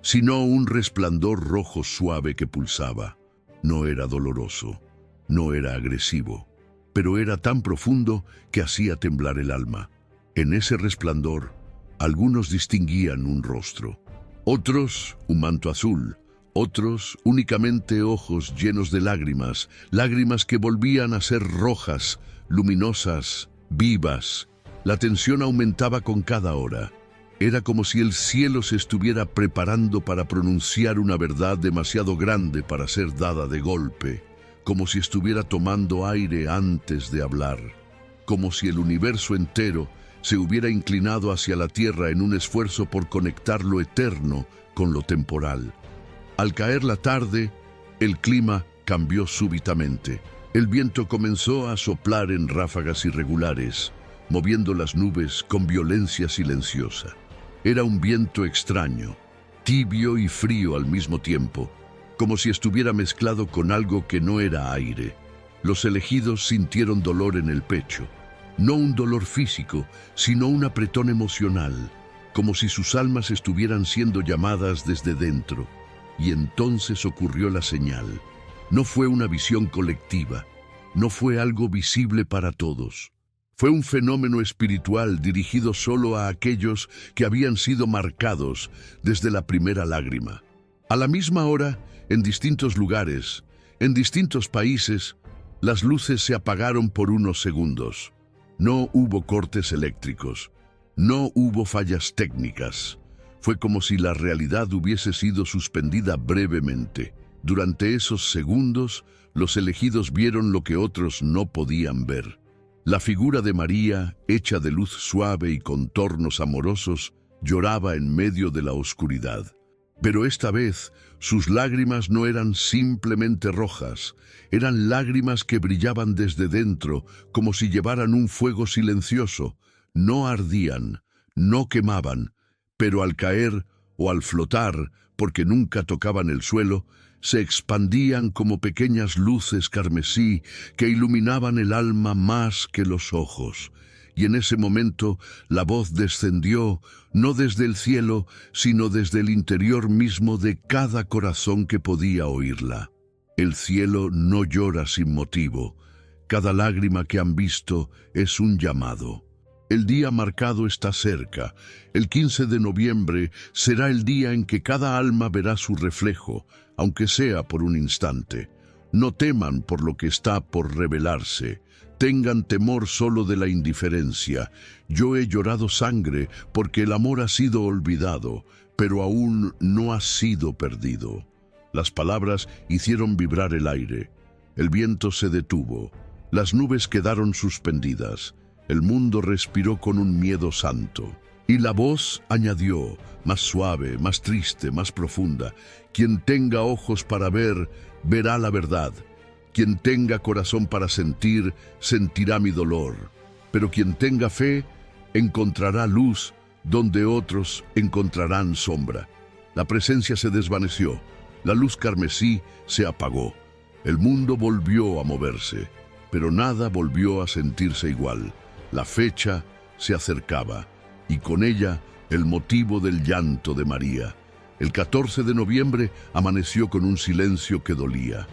sino un resplandor rojo suave que pulsaba. No era doloroso, no era agresivo, pero era tan profundo que hacía temblar el alma. En ese resplandor, algunos distinguían un rostro, otros un manto azul, otros únicamente ojos llenos de lágrimas, lágrimas que volvían a ser rojas, luminosas, vivas. La tensión aumentaba con cada hora. Era como si el cielo se estuviera preparando para pronunciar una verdad demasiado grande para ser dada de golpe, como si estuviera tomando aire antes de hablar, como si el universo entero se hubiera inclinado hacia la tierra en un esfuerzo por conectar lo eterno con lo temporal. Al caer la tarde, El clima cambió súbitamente. El viento comenzó a soplar en ráfagas irregulares, moviendo las nubes con violencia silenciosa. Era un viento extraño, tibio y frío al mismo tiempo, como si estuviera mezclado con algo que no era aire. Los elegidos sintieron dolor en el pecho, no un dolor físico, sino un apretón emocional, como si sus almas estuvieran siendo llamadas desde dentro. Y entonces ocurrió la señal. No fue una visión colectiva, no fue algo visible para todos. Fue un fenómeno espiritual dirigido solo a aquellos que habían sido marcados desde la primera lágrima. A la misma hora, en distintos lugares, en distintos países, las luces se apagaron por unos segundos. No hubo cortes eléctricos, no hubo fallas técnicas. Fue como si la realidad hubiese sido suspendida brevemente. Durante esos segundos, los elegidos vieron lo que otros no podían ver. La figura de María, hecha de luz suave y contornos amorosos, lloraba en medio de la oscuridad. Pero esta vez, sus lágrimas no eran simplemente rojas, eran lágrimas que brillaban desde dentro, como si llevaran un fuego silencioso. No ardían, no quemaban, pero al caer o al flotar, porque nunca tocaban el suelo, se expandían como pequeñas luces carmesí que iluminaban el alma más que los ojos. Y en ese momento la voz descendió, no desde el cielo, sino desde el interior mismo de cada corazón que podía oírla. El cielo no llora sin motivo. Cada lágrima que han visto es un llamado. El día marcado está cerca. El 15 de noviembre será el día en que cada alma verá su reflejo, aunque sea por un instante. No teman por lo que está por revelarse. Tengan temor solo de la indiferencia. Yo he llorado sangre porque el amor ha sido olvidado, pero aún no ha sido perdido. Las palabras hicieron vibrar el aire. El viento se detuvo. Las nubes quedaron suspendidas. El mundo respiró con un miedo santo. Y la voz añadió, más suave, más triste, más profunda: quien tenga ojos para ver, verá la verdad. Quien tenga corazón para sentir, sentirá mi dolor. Pero quien tenga fe, encontrará luz donde otros encontrarán sombra. La presencia se desvaneció. La luz carmesí se apagó. El mundo volvió a moverse, pero nada volvió a sentirse igual. La fecha se acercaba, y con ella el motivo del llanto de María. El 14 de noviembre amaneció con un silencio que dolía.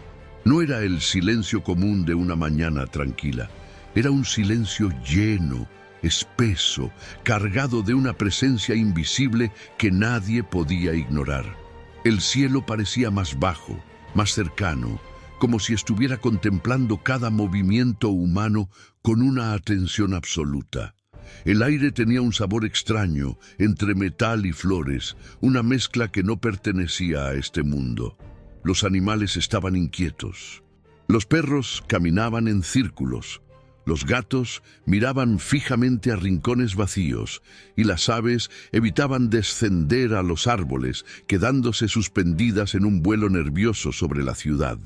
No era el silencio común de una mañana tranquila. Era un silencio lleno, espeso, cargado de una presencia invisible que nadie podía ignorar. El cielo parecía más bajo, más cercano, como si estuviera contemplando cada movimiento humano con una atención absoluta. El aire tenía un sabor extraño, entre metal y flores, una mezcla que no pertenecía a este mundo. Los animales estaban inquietos. Los perros caminaban en círculos. Los gatos miraban fijamente a rincones vacíos, y las aves evitaban descender a los árboles, quedándose suspendidas en un vuelo nervioso sobre la ciudad.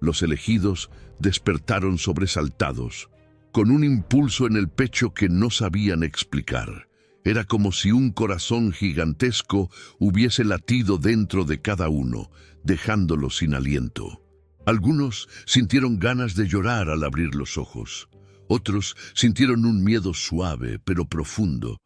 Los elegidos despertaron sobresaltados, con un impulso en el pecho que no sabían explicar. Era como si un corazón gigantesco hubiese latido dentro de cada uno, dejándolo sin aliento. Algunos sintieron ganas de llorar al abrir los ojos. Otros sintieron un miedo suave pero profundo,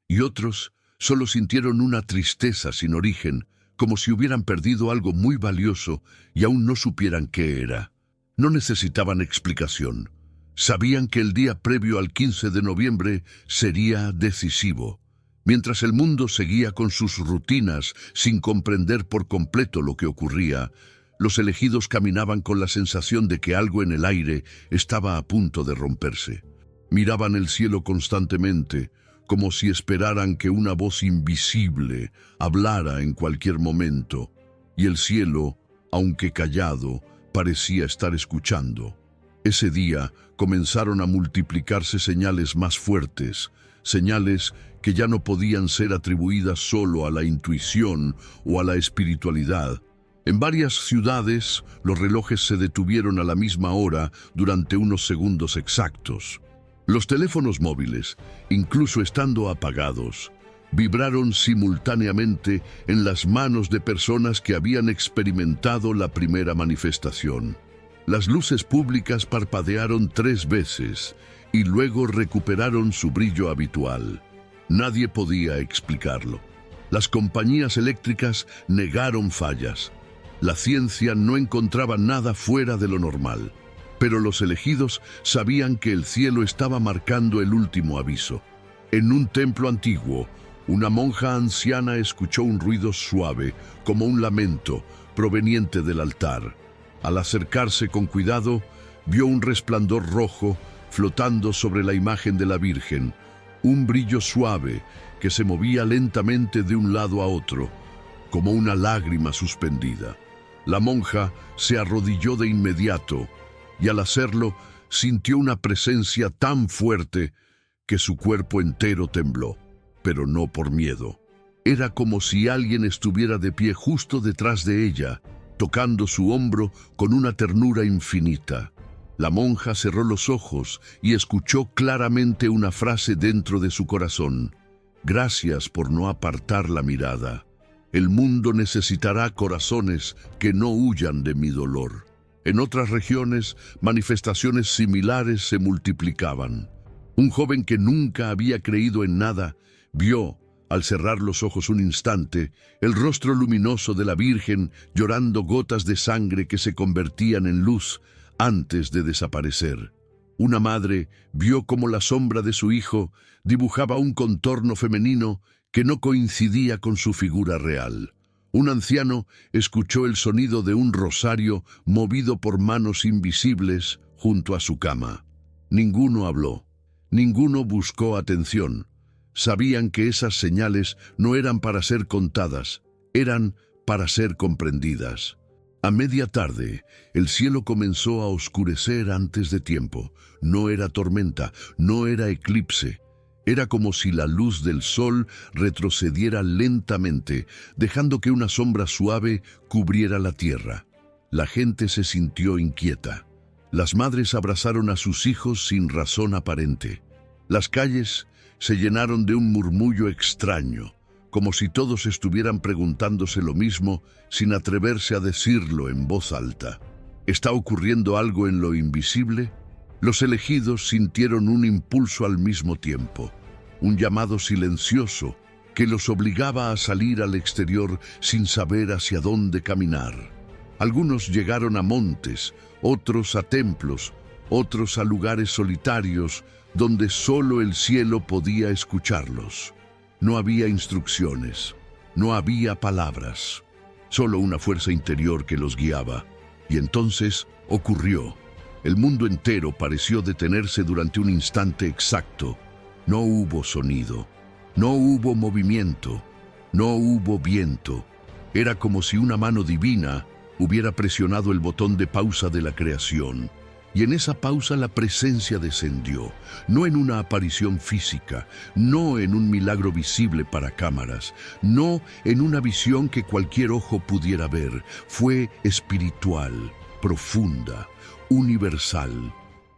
y otros solo sintieron una tristeza sin origen, como si hubieran perdido algo muy valioso y aún no supieran qué era. No necesitaban explicación. Sabían que el día previo al 15 de noviembre sería decisivo. Mientras el mundo seguía con sus rutinas sin comprender por completo lo que ocurría, los elegidos caminaban con la sensación de que algo en el aire estaba a punto de romperse. Miraban el cielo constantemente, como si esperaran que una voz invisible hablara en cualquier momento, y el cielo, aunque callado, parecía estar escuchando. Ese día comenzaron a multiplicarse señales más fuertes, señales que ya no podían ser atribuidas solo a la intuición o a la espiritualidad. En varias ciudades, los relojes se detuvieron a la misma hora durante unos segundos exactos. Los teléfonos móviles, incluso estando apagados, vibraron simultáneamente en las manos de personas que habían experimentado la primera manifestación. Las luces públicas parpadearon 3 veces y luego recuperaron su brillo habitual. Nadie podía explicarlo. Las compañías eléctricas negaron fallas. La ciencia no encontraba nada fuera de lo normal, pero los elegidos sabían que el cielo estaba marcando el último aviso. En un templo antiguo, una monja anciana escuchó un ruido suave, como un lamento, proveniente del altar. Al acercarse con cuidado, vio un resplandor rojo flotando sobre la imagen de la Virgen, un brillo suave que se movía lentamente de un lado a otro, como una lágrima suspendida. La monja se arrodilló de inmediato y al hacerlo sintió una presencia tan fuerte que su cuerpo entero tembló, pero no por miedo. Era como si alguien estuviera de pie justo detrás de ella, tocando su hombro con una ternura infinita. La monja cerró los ojos y escuchó claramente una frase dentro de su corazón: «Gracias por no apartar la mirada. El mundo necesitará corazones que no huyan de mi dolor». En otras regiones, manifestaciones similares se multiplicaban. Un joven que nunca había creído en nada vio, al cerrar los ojos un instante, el rostro luminoso de la Virgen llorando gotas de sangre que se convertían en luz antes de desaparecer. Una madre vio cómo la sombra de su hijo dibujaba un contorno femenino que no coincidía con su figura real. Un anciano escuchó el sonido de un rosario movido por manos invisibles junto a su cama. Ninguno habló, ninguno buscó atención. Sabían que esas señales no eran para ser contadas, eran para ser comprendidas. A media tarde, el cielo comenzó a oscurecer antes de tiempo. No era tormenta, no era eclipse. Era como si la luz del sol retrocediera lentamente, dejando que una sombra suave cubriera la tierra. La gente se sintió inquieta. Las madres abrazaron a sus hijos sin razón aparente. Las calles se llenaron de un murmullo extraño, como si todos estuvieran preguntándose lo mismo sin atreverse a decirlo en voz alta. ¿Está ocurriendo algo en lo invisible? Los elegidos sintieron un impulso al mismo tiempo, un llamado silencioso que los obligaba a salir al exterior sin saber hacia dónde caminar. Algunos llegaron a montes, otros a templos, otros a lugares solitarios donde solo el cielo podía escucharlos. No había instrucciones, no había palabras, solo una fuerza interior que los guiaba. Y entonces ocurrió. El mundo entero pareció detenerse durante un instante exacto. No hubo sonido, no hubo movimiento, no hubo viento. Era como si una mano divina hubiera presionado el botón de pausa de la creación. Y en esa pausa la presencia descendió, no en una aparición física, no en un milagro visible para cámaras, no en una visión que cualquier ojo pudiera ver. Fue espiritual, profunda, universal.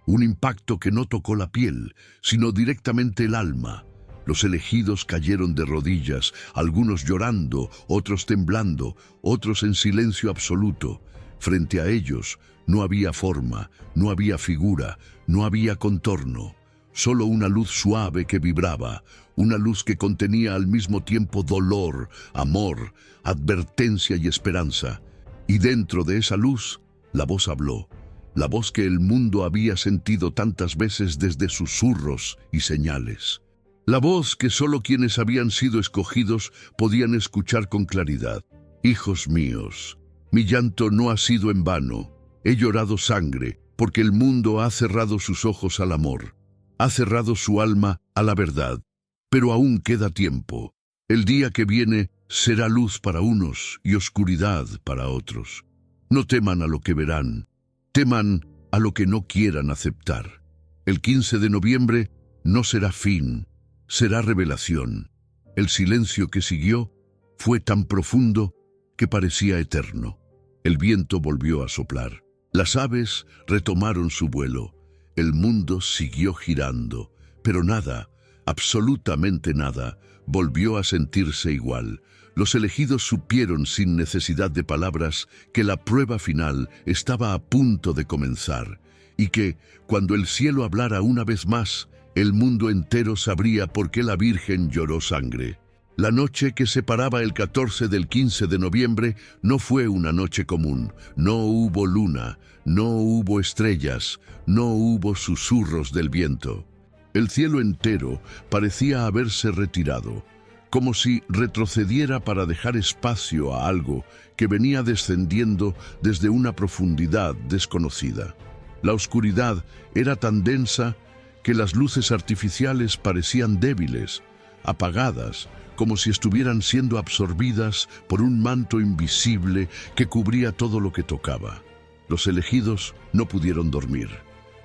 Un impacto que no tocó la piel, sino directamente el alma. Los elegidos cayeron de rodillas, algunos llorando, otros temblando, otros en silencio absoluto. Frente a ellos no había forma, no había figura, no había contorno. Solo una luz suave que vibraba, una luz que contenía al mismo tiempo dolor, amor, advertencia y esperanza. Y dentro de esa luz, la voz habló. La voz que el mundo había sentido tantas veces desde susurros y señales. La voz que solo quienes habían sido escogidos podían escuchar con claridad. Hijos míos, mi llanto no ha sido en vano. He llorado sangre porque el mundo ha cerrado sus ojos al amor. Ha cerrado su alma a la verdad. Pero aún queda tiempo. El día que viene será luz para unos y oscuridad para otros. No teman a lo que verán. Teman a lo que no quieran aceptar. El 15 de noviembre no será fin, será revelación. El silencio que siguió fue tan profundo que parecía eterno. El viento volvió a soplar. Las aves retomaron su vuelo. El mundo siguió girando, pero nada, absolutamente nada, volvió a sentirse igual. Los elegidos supieron sin necesidad de palabras que la prueba final estaba a punto de comenzar y que, cuando el cielo hablara una vez más, el mundo entero sabría por qué la Virgen lloró sangre. La noche que separaba el 14 del 15 de noviembre no fue una noche común. No hubo luna, no hubo estrellas, no hubo susurros del viento. El cielo entero parecía haberse retirado, como si retrocediera para dejar espacio a algo que venía descendiendo desde una profundidad desconocida. La oscuridad era tan densa que las luces artificiales parecían débiles, apagadas, como si estuvieran siendo absorbidas por un manto invisible que cubría todo lo que tocaba. Los elegidos no pudieron dormir.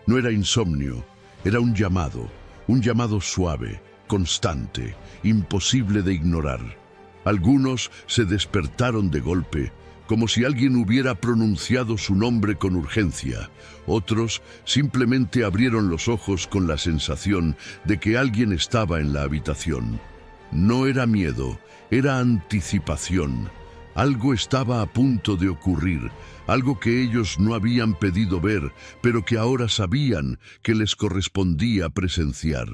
No era insomnio, era un llamado suave, constante, imposible de ignorar. Algunos se despertaron de golpe, como si alguien hubiera pronunciado su nombre con urgencia. Otros simplemente abrieron los ojos con la sensación de que alguien estaba en la habitación. No era miedo, era anticipación. Algo estaba a punto de ocurrir, algo que ellos no habían pedido ver, pero que ahora sabían que les correspondía presenciar.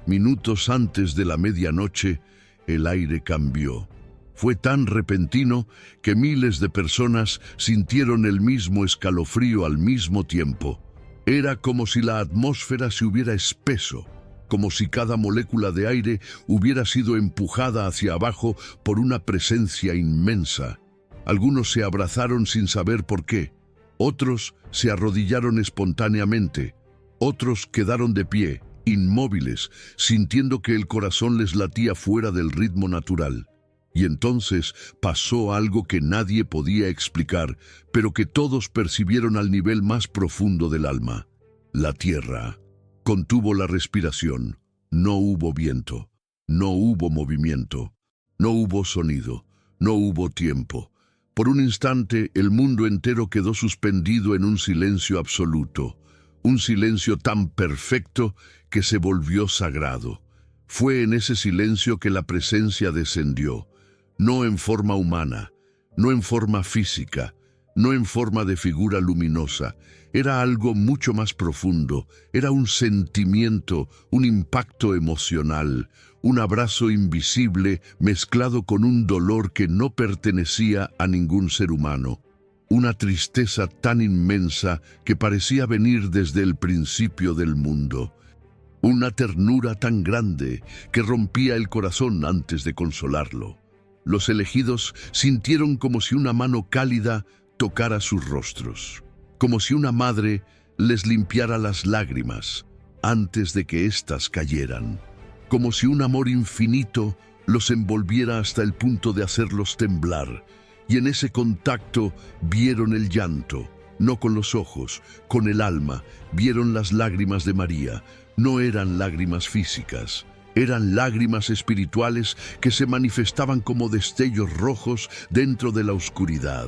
Minutos antes de la medianoche, el aire cambió. Fue tan repentino que miles de personas sintieron el mismo escalofrío al mismo tiempo. Era como si la atmósfera se hubiera espeso, como si cada molécula de aire hubiera sido empujada hacia abajo por una presencia inmensa. Algunos se abrazaron sin saber por qué, otros se arrodillaron espontáneamente, otros quedaron de pie, inmóviles, sintiendo que el corazón les latía fuera del ritmo natural. Y entonces pasó algo que nadie podía explicar, pero que todos percibieron al nivel más profundo del alma. La tierra contuvo la respiración. No hubo viento, no hubo movimiento, no hubo sonido, no hubo tiempo. Por un instante el mundo entero quedó suspendido en un silencio absoluto, un silencio tan perfecto que se volvió sagrado. Fue en ese silencio que la presencia descendió, no en forma humana, no en forma física, no en forma de figura luminosa. Era algo mucho más profundo, era un sentimiento, un impacto emocional, un abrazo invisible mezclado con un dolor que no pertenecía a ningún ser humano. Una tristeza tan inmensa que parecía venir desde el principio del mundo. Una ternura tan grande que rompía el corazón antes de consolarlo. Los elegidos sintieron como si una mano cálida tocara sus rostros, como si una madre les limpiara las lágrimas antes de que éstas cayeran, como si un amor infinito los envolviera hasta el punto de hacerlos temblar, y en ese contacto vieron el llanto, no con los ojos, con el alma, vieron las lágrimas de María. No eran lágrimas físicas, eran lágrimas espirituales que se manifestaban como destellos rojos dentro de la oscuridad.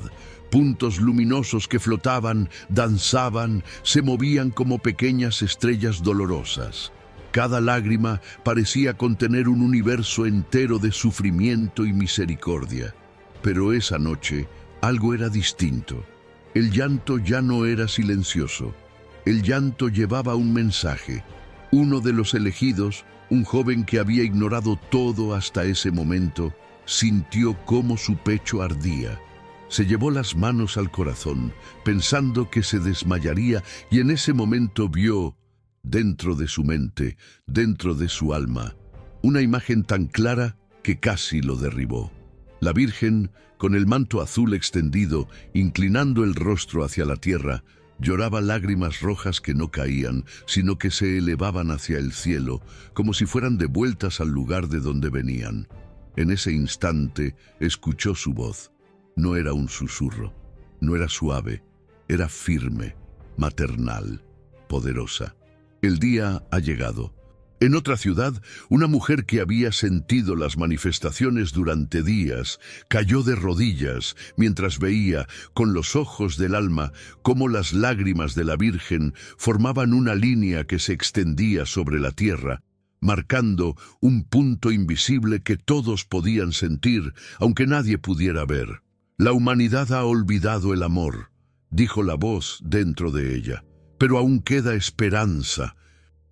Puntos luminosos que flotaban, danzaban, se movían como pequeñas estrellas dolorosas. Cada lágrima parecía contener un universo entero de sufrimiento y misericordia. Pero esa noche algo era distinto. El llanto ya no era silencioso. El llanto llevaba un mensaje. Uno de los elegidos, un joven que había ignorado todo hasta ese momento, sintió cómo su pecho ardía. Se llevó las manos al corazón, pensando que se desmayaría, y en ese momento vio, dentro de su mente, dentro de su alma, una imagen tan clara que casi lo derribó. La Virgen, con el manto azul extendido, inclinando el rostro hacia la tierra, lloraba lágrimas rojas que no caían, sino que se elevaban hacia el cielo, como si fueran devueltas al lugar de donde venían. En ese instante escuchó su voz. No era un susurro, no era suave, era firme, maternal, poderosa. El día ha llegado. En otra ciudad, una mujer que había sentido las manifestaciones durante días cayó de rodillas mientras veía, con los ojos del alma, cómo las lágrimas de la Virgen formaban una línea que se extendía sobre la tierra, marcando un punto invisible que todos podían sentir, aunque nadie pudiera ver. «La humanidad ha olvidado el amor», dijo la voz dentro de ella, «pero aún queda esperanza».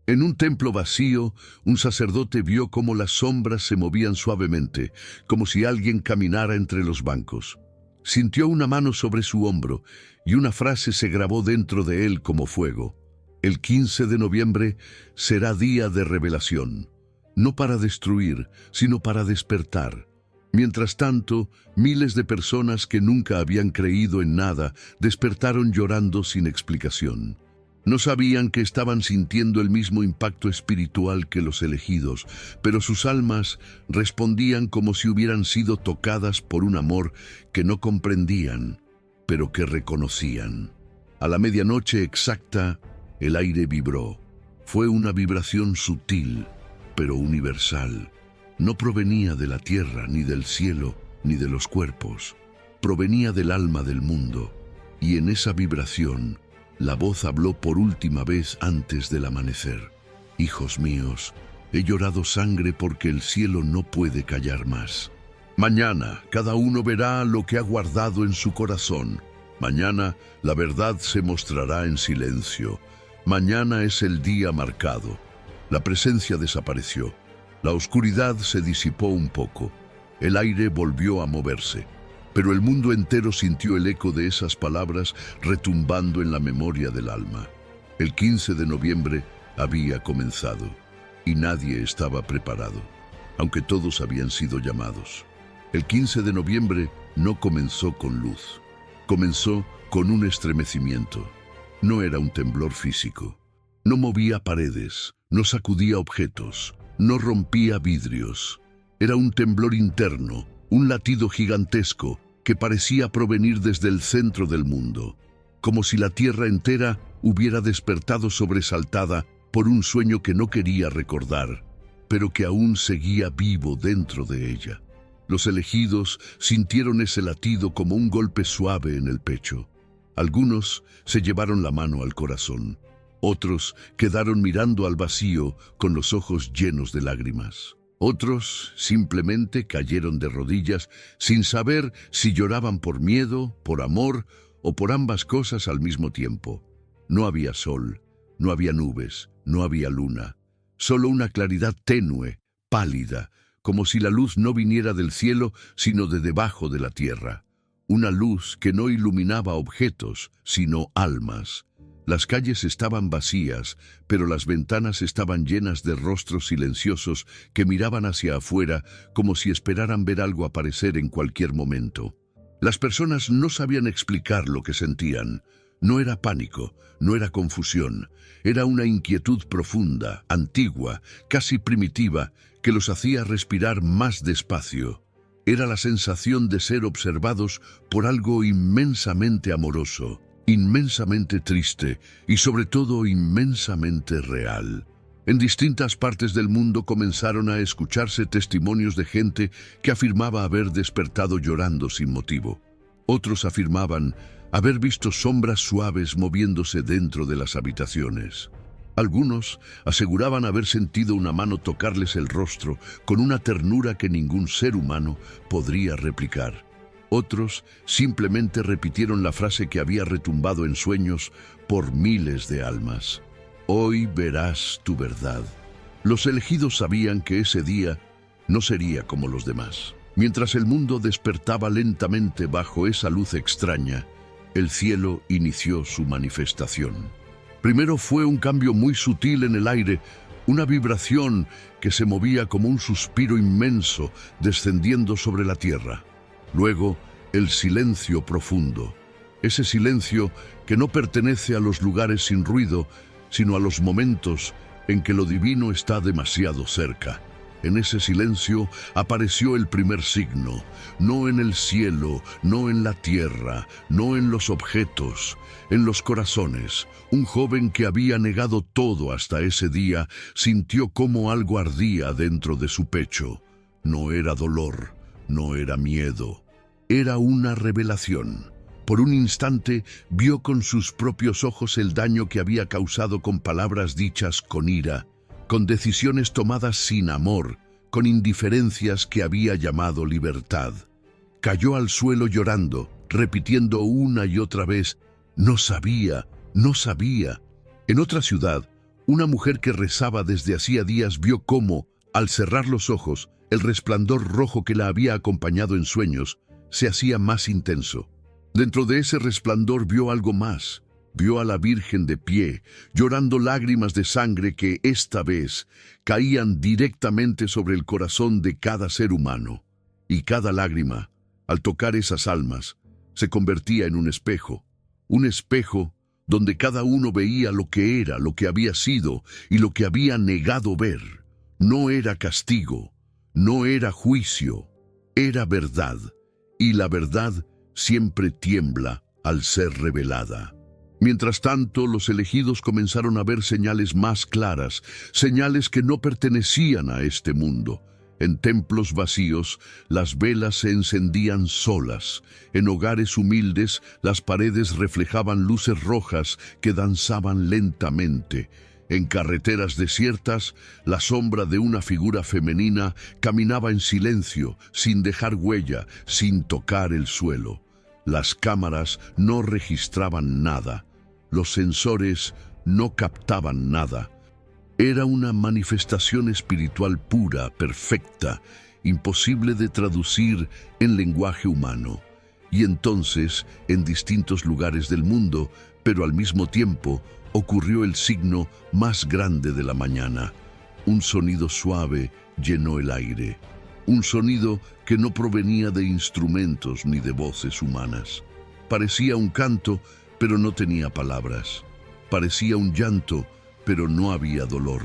En un templo vacío, un sacerdote vio cómo las sombras se movían suavemente, como si alguien caminara entre los bancos. Sintió una mano sobre su hombro y una frase se grabó dentro de él como fuego. El 15 de noviembre será día de revelación, no para destruir, sino para despertar. Mientras tanto, miles de personas que nunca habían creído en nada despertaron llorando sin explicación. No sabían que estaban sintiendo el mismo impacto espiritual que los elegidos, pero sus almas respondían como si hubieran sido tocadas por un amor que no comprendían, pero que reconocían. A la medianoche exacta, el aire vibró. Fue una vibración sutil, pero universal. No provenía de la tierra, ni del cielo, ni de los cuerpos. Provenía del alma del mundo, y en esa vibración, la voz habló por última vez antes del amanecer. «Hijos míos, he llorado sangre porque el cielo no puede callar más. Mañana cada uno verá lo que ha guardado en su corazón. Mañana la verdad se mostrará en silencio. Mañana es el día marcado». La presencia desapareció. La oscuridad se disipó un poco. El aire volvió a moverse. Pero el mundo entero sintió el eco de esas palabras retumbando en la memoria del alma. El 15 de noviembre había comenzado y nadie estaba preparado, aunque todos habían sido llamados. El 15 de noviembre no comenzó con luz, comenzó con un estremecimiento. No era un temblor físico, no movía paredes, no sacudía objetos, no rompía vidrios. Era un temblor interno, un latido gigantesco que parecía provenir desde el centro del mundo, como si la tierra entera hubiera despertado sobresaltada por un sueño que no quería recordar, pero que aún seguía vivo dentro de ella. Los elegidos sintieron ese latido como un golpe suave en el pecho. Algunos se llevaron la mano al corazón, otros quedaron mirando al vacío con los ojos llenos de lágrimas. Otros simplemente cayeron de rodillas sin saber si lloraban por miedo, por amor o por ambas cosas al mismo tiempo. No había sol, no había nubes, no había luna, solo una claridad tenue, pálida, como si la luz no viniera del cielo sino de debajo de la tierra. Una luz que no iluminaba objetos, sino almas. Las calles estaban vacías, pero las ventanas estaban llenas de rostros silenciosos que miraban hacia afuera como si esperaran ver algo aparecer en cualquier momento. Las personas no sabían explicar lo que sentían. No era pánico, no era confusión. Era una inquietud profunda, antigua, casi primitiva, que los hacía respirar más despacio. Era la sensación de ser observados por algo inmensamente amoroso, inmensamente triste y sobre todo inmensamente real. En distintas partes del mundo comenzaron a escucharse testimonios de gente que afirmaba haber despertado llorando sin motivo. Otros afirmaban haber visto sombras suaves moviéndose dentro de las habitaciones. Algunos aseguraban haber sentido una mano tocarles el rostro con una ternura que ningún ser humano podría replicar. Otros simplemente repitieron la frase que había retumbado en sueños por miles de almas. «Hoy verás tu verdad». Los elegidos sabían que ese día no sería como los demás. Mientras el mundo despertaba lentamente bajo esa luz extraña, el cielo inició su manifestación. Primero fue un cambio muy sutil en el aire, una vibración que se movía como un suspiro inmenso descendiendo sobre la tierra. Luego, el silencio profundo, ese silencio que no pertenece a los lugares sin ruido, sino a los momentos en que lo divino está demasiado cerca. En ese silencio apareció el primer signo, no en el cielo, no en la tierra, no en los objetos, en los corazones. Un joven que había negado todo hasta ese día sintió cómo algo ardía dentro de su pecho. No era dolor, no era miedo, era una revelación. Por un instante vio con sus propios ojos el daño que había causado con palabras dichas con ira, con decisiones tomadas sin amor, con indiferencias que había llamado libertad. Cayó al suelo llorando, repitiendo una y otra vez, no sabía, no sabía. En otra ciudad, una mujer que rezaba desde hacía días vio cómo, al cerrar los ojos, el resplandor rojo que la había acompañado en sueños se hacía más intenso. Dentro de ese resplandor vio algo más. Vio a la Virgen de pie, llorando lágrimas de sangre que esta vez caían directamente sobre el corazón de cada ser humano. Y cada lágrima, al tocar esas almas, se convertía en un espejo donde cada uno veía lo que era, lo que había sido y lo que había negado ver. No era castigo, no era juicio, era verdad, y la verdad siempre tiembla al ser revelada. Mientras tanto, los elegidos comenzaron a ver señales más claras, señales que no pertenecían a este mundo. En templos vacíos, las velas se encendían solas. En hogares humildes, las paredes reflejaban luces rojas que danzaban lentamente. En carreteras desiertas, la sombra de una figura femenina caminaba en silencio, sin dejar huella, sin tocar el suelo. Las cámaras no registraban nada. Los sensores no captaban nada. Era una manifestación espiritual pura, perfecta, imposible de traducir en lenguaje humano. Y entonces, en distintos lugares del mundo, pero al mismo tiempo, ocurrió el signo más grande de la mañana. Un sonido suave llenó el aire. Un sonido que no provenía de instrumentos ni de voces humanas. Parecía un canto, pero no tenía palabras. Parecía un llanto, pero no había dolor.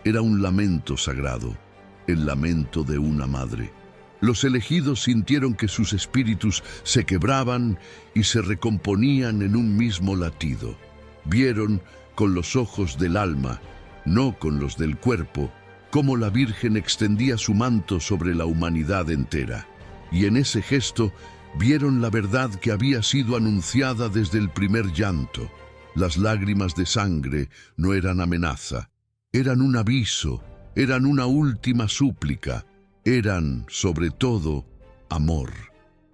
Era un lamento sagrado, el lamento de una madre. Los elegidos sintieron que sus espíritus se quebraban y se recomponían en un mismo latido. Vieron con los ojos del alma, no con los del cuerpo, cómo la Virgen extendía su manto sobre la humanidad entera. Y en ese gesto vieron la verdad que había sido anunciada desde el primer llanto. Las lágrimas de sangre no eran amenaza, eran un aviso, eran una última súplica, eran, sobre todo, amor.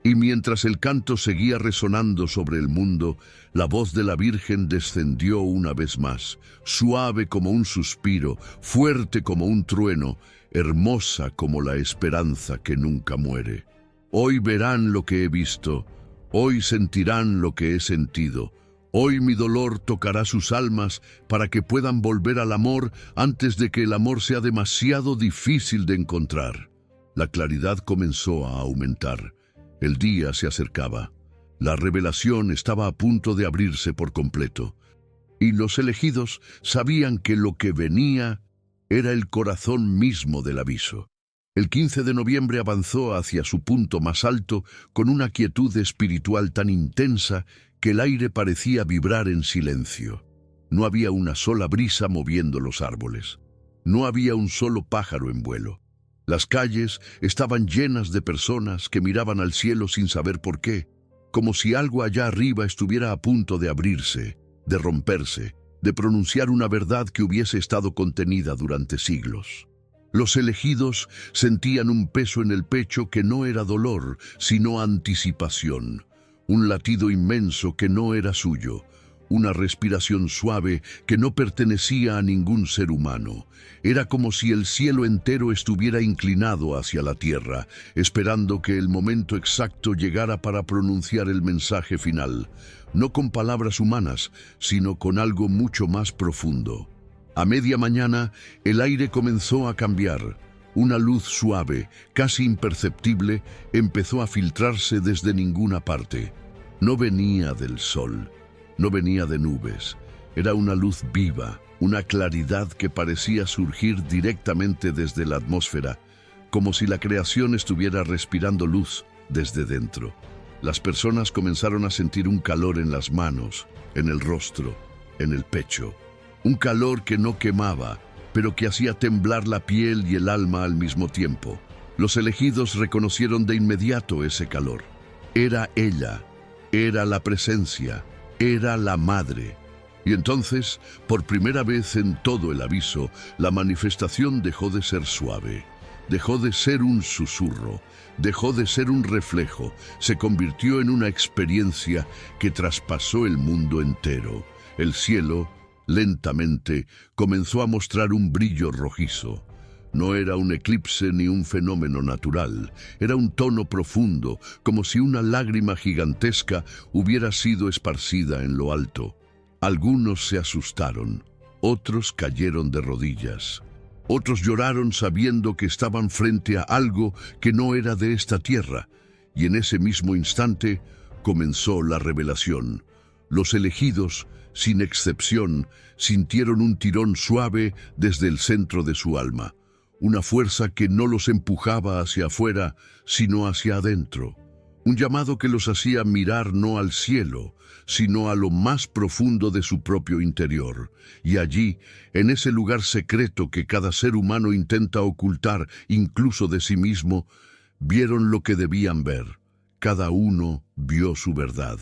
Y mientras el canto seguía resonando sobre el mundo, la voz de la Virgen descendió una vez más, suave como un suspiro, fuerte como un trueno, hermosa como la esperanza que nunca muere. Hoy verán lo que he visto, hoy sentirán lo que he sentido. Hoy mi dolor tocará sus almas para que puedan volver al amor antes de que el amor sea demasiado difícil de encontrar. La claridad comenzó a aumentar. El día se acercaba. La revelación estaba a punto de abrirse por completo. Y los elegidos sabían que lo que venía era el corazón mismo del aviso. El 15 de noviembre avanzó hacia su punto más alto con una quietud espiritual tan intensa que el aire parecía vibrar en silencio. No había una sola brisa moviendo los árboles. No había un solo pájaro en vuelo. Las calles estaban llenas de personas que miraban al cielo sin saber por qué, como si algo allá arriba estuviera a punto de abrirse, de romperse, de pronunciar una verdad que hubiese estado contenida durante siglos. Los elegidos sentían un peso en el pecho que no era dolor, sino anticipación, un latido inmenso que no era suyo, una respiración suave que no pertenecía a ningún ser humano. Era como si el cielo entero estuviera inclinado hacia la tierra, esperando que el momento exacto llegara para pronunciar el mensaje final, no con palabras humanas, sino con algo mucho más profundo. A media mañana, el aire comenzó a cambiar. Una luz suave, casi imperceptible, empezó a filtrarse desde ninguna parte. No venía del sol, no venía de nubes, Era una luz viva, una claridad que parecía surgir directamente desde la atmósfera, como si la creación estuviera respirando luz desde dentro. Las personas comenzaron a sentir un calor en las manos, en el rostro, en el pecho. Un calor que no quemaba, pero que hacía temblar la piel y el alma al mismo tiempo. Los elegidos reconocieron de inmediato ese calor. Era ella, era la presencia, era la madre. Y entonces, por primera vez en todo el aviso, la manifestación dejó de ser suave, dejó de ser un susurro, dejó de ser un reflejo, se convirtió en una experiencia que traspasó el mundo entero. El cielo, lentamente, comenzó a mostrar un brillo rojizo. No era un eclipse ni un fenómeno natural, era un tono profundo, como si una lágrima gigantesca hubiera sido esparcida en lo alto. Algunos se asustaron, otros cayeron de rodillas. Otros lloraron sabiendo que estaban frente a algo que no era de esta tierra, y en ese mismo instante comenzó la revelación. Los elegidos, sin excepción, sintieron un tirón suave desde el centro de su alma, una fuerza que no los empujaba hacia afuera, sino hacia adentro. Un llamado que los hacía mirar no al cielo, sino a lo más profundo de su propio interior. Y allí, en ese lugar secreto que cada ser humano intenta ocultar incluso de sí mismo, vieron lo que debían ver. Cada uno vio su verdad.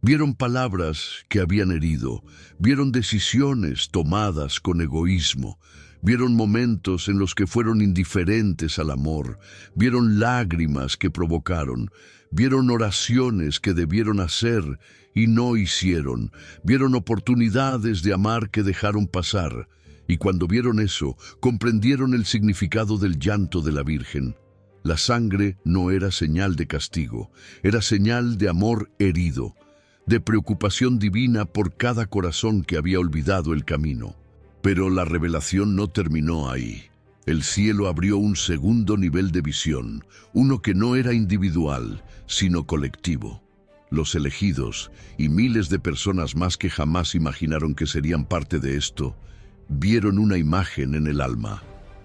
Vieron palabras que habían herido, vieron decisiones tomadas con egoísmo, vieron momentos en los que fueron indiferentes al amor, vieron lágrimas que provocaron, vieron oraciones que debieron hacer y no hicieron, vieron oportunidades de amar que dejaron pasar, y cuando vieron eso, comprendieron el significado del llanto de la Virgen. La sangre no era señal de castigo, era señal de amor herido, de preocupación divina por cada corazón que había olvidado el camino. Pero la revelación no terminó ahí. El cielo abrió un segundo nivel de visión, uno que no era individual, sino colectivo. Los elegidos, y miles de personas más que jamás imaginaron que serían parte de esto, vieron una imagen en el alma.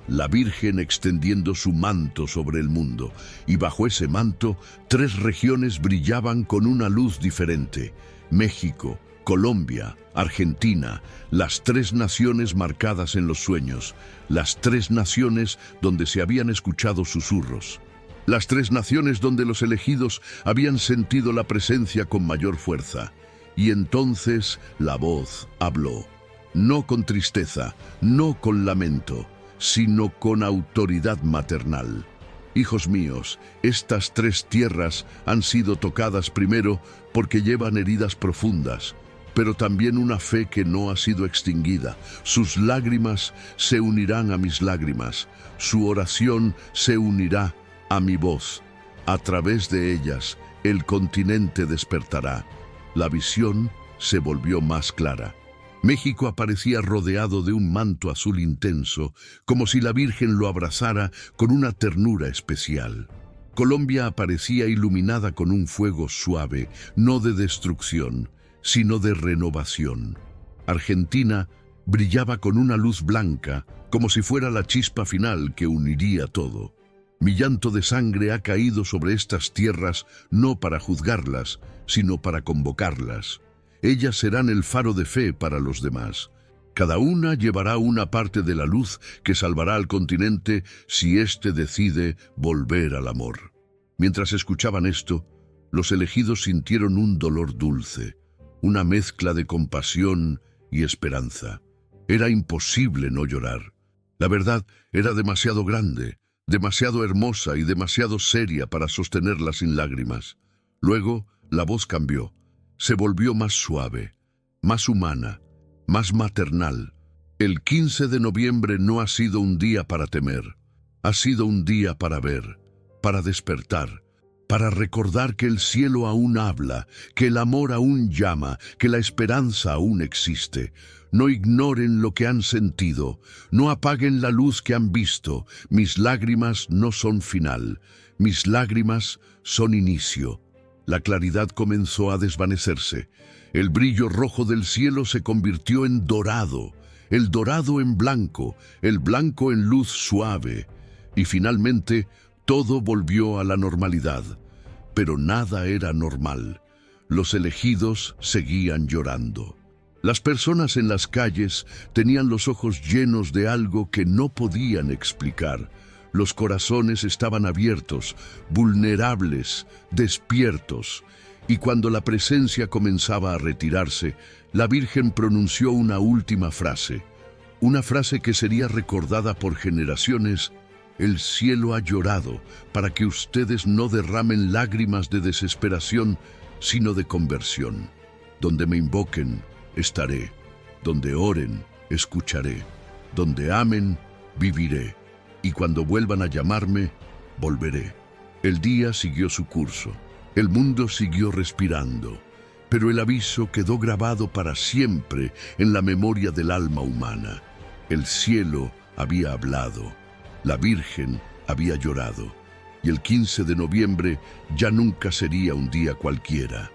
La Virgen extendiendo su manto sobre el mundo, y bajo ese manto, 3 regiones brillaban con una luz diferente: México, Colombia, Argentina, las 3 naciones marcadas en los sueños, las 3 naciones donde se habían escuchado susurros, las 3 naciones donde los elegidos habían sentido la presencia con mayor fuerza. Y entonces la voz habló, no con tristeza, no con lamento, sino con autoridad maternal. Hijos míos, estas 3 tierras han sido tocadas primero porque llevan heridas profundas, pero también una fe que no ha sido extinguida. Sus lágrimas se unirán a mis lágrimas, su oración se unirá a mi voz. A través de ellas, el continente despertará. La visión se volvió más clara. México aparecía rodeado de un manto azul intenso, como si la Virgen lo abrazara con una ternura especial. Colombia aparecía iluminada con un fuego suave, no de destrucción, sino de renovación. Argentina brillaba con una luz blanca, como si fuera la chispa final que uniría todo. Mi llanto de sangre ha caído sobre estas tierras no para juzgarlas, sino para convocarlas. Ellas serán el faro de fe para los demás. Cada una llevará una parte de la luz que salvará al continente si éste decide volver al amor. Mientras escuchaban esto, los elegidos sintieron un dolor dulce, una mezcla de compasión y esperanza. Era imposible no llorar. La verdad era demasiado grande, demasiado hermosa y demasiado seria para sostenerla sin lágrimas. Luego, la voz cambió. Se volvió más suave, más humana, más maternal. El 15 de noviembre no ha sido un día para temer. Ha sido un día para ver, para despertar, para recordar que el cielo aún habla, que el amor aún llama, que la esperanza aún existe. No ignoren lo que han sentido, no apaguen la luz que han visto. Mis lágrimas no son final, mis lágrimas son inicio. La claridad comenzó a desvanecerse. El brillo rojo del cielo se convirtió en dorado, el dorado en blanco, el blanco en luz suave, y finalmente todo volvió a la normalidad. Pero nada era normal. Los elegidos seguían llorando. Las personas en las calles tenían los ojos llenos de algo que no podían explicar. Los corazones estaban abiertos, vulnerables, despiertos. Y cuando la presencia comenzaba a retirarse, la Virgen pronunció una última frase. Una frase que sería recordada por generaciones. El cielo ha llorado para que ustedes no derramen lágrimas de desesperación, sino de conversión. Donde me invoquen, estaré. Donde oren, escucharé. Donde amen, viviré. Y cuando vuelvan a llamarme, volveré. El día siguió su curso. El mundo siguió respirando, pero el aviso quedó grabado para siempre en la memoria del alma humana. El cielo había hablado, la Virgen había llorado, y el 15 de noviembre ya nunca sería un día cualquiera.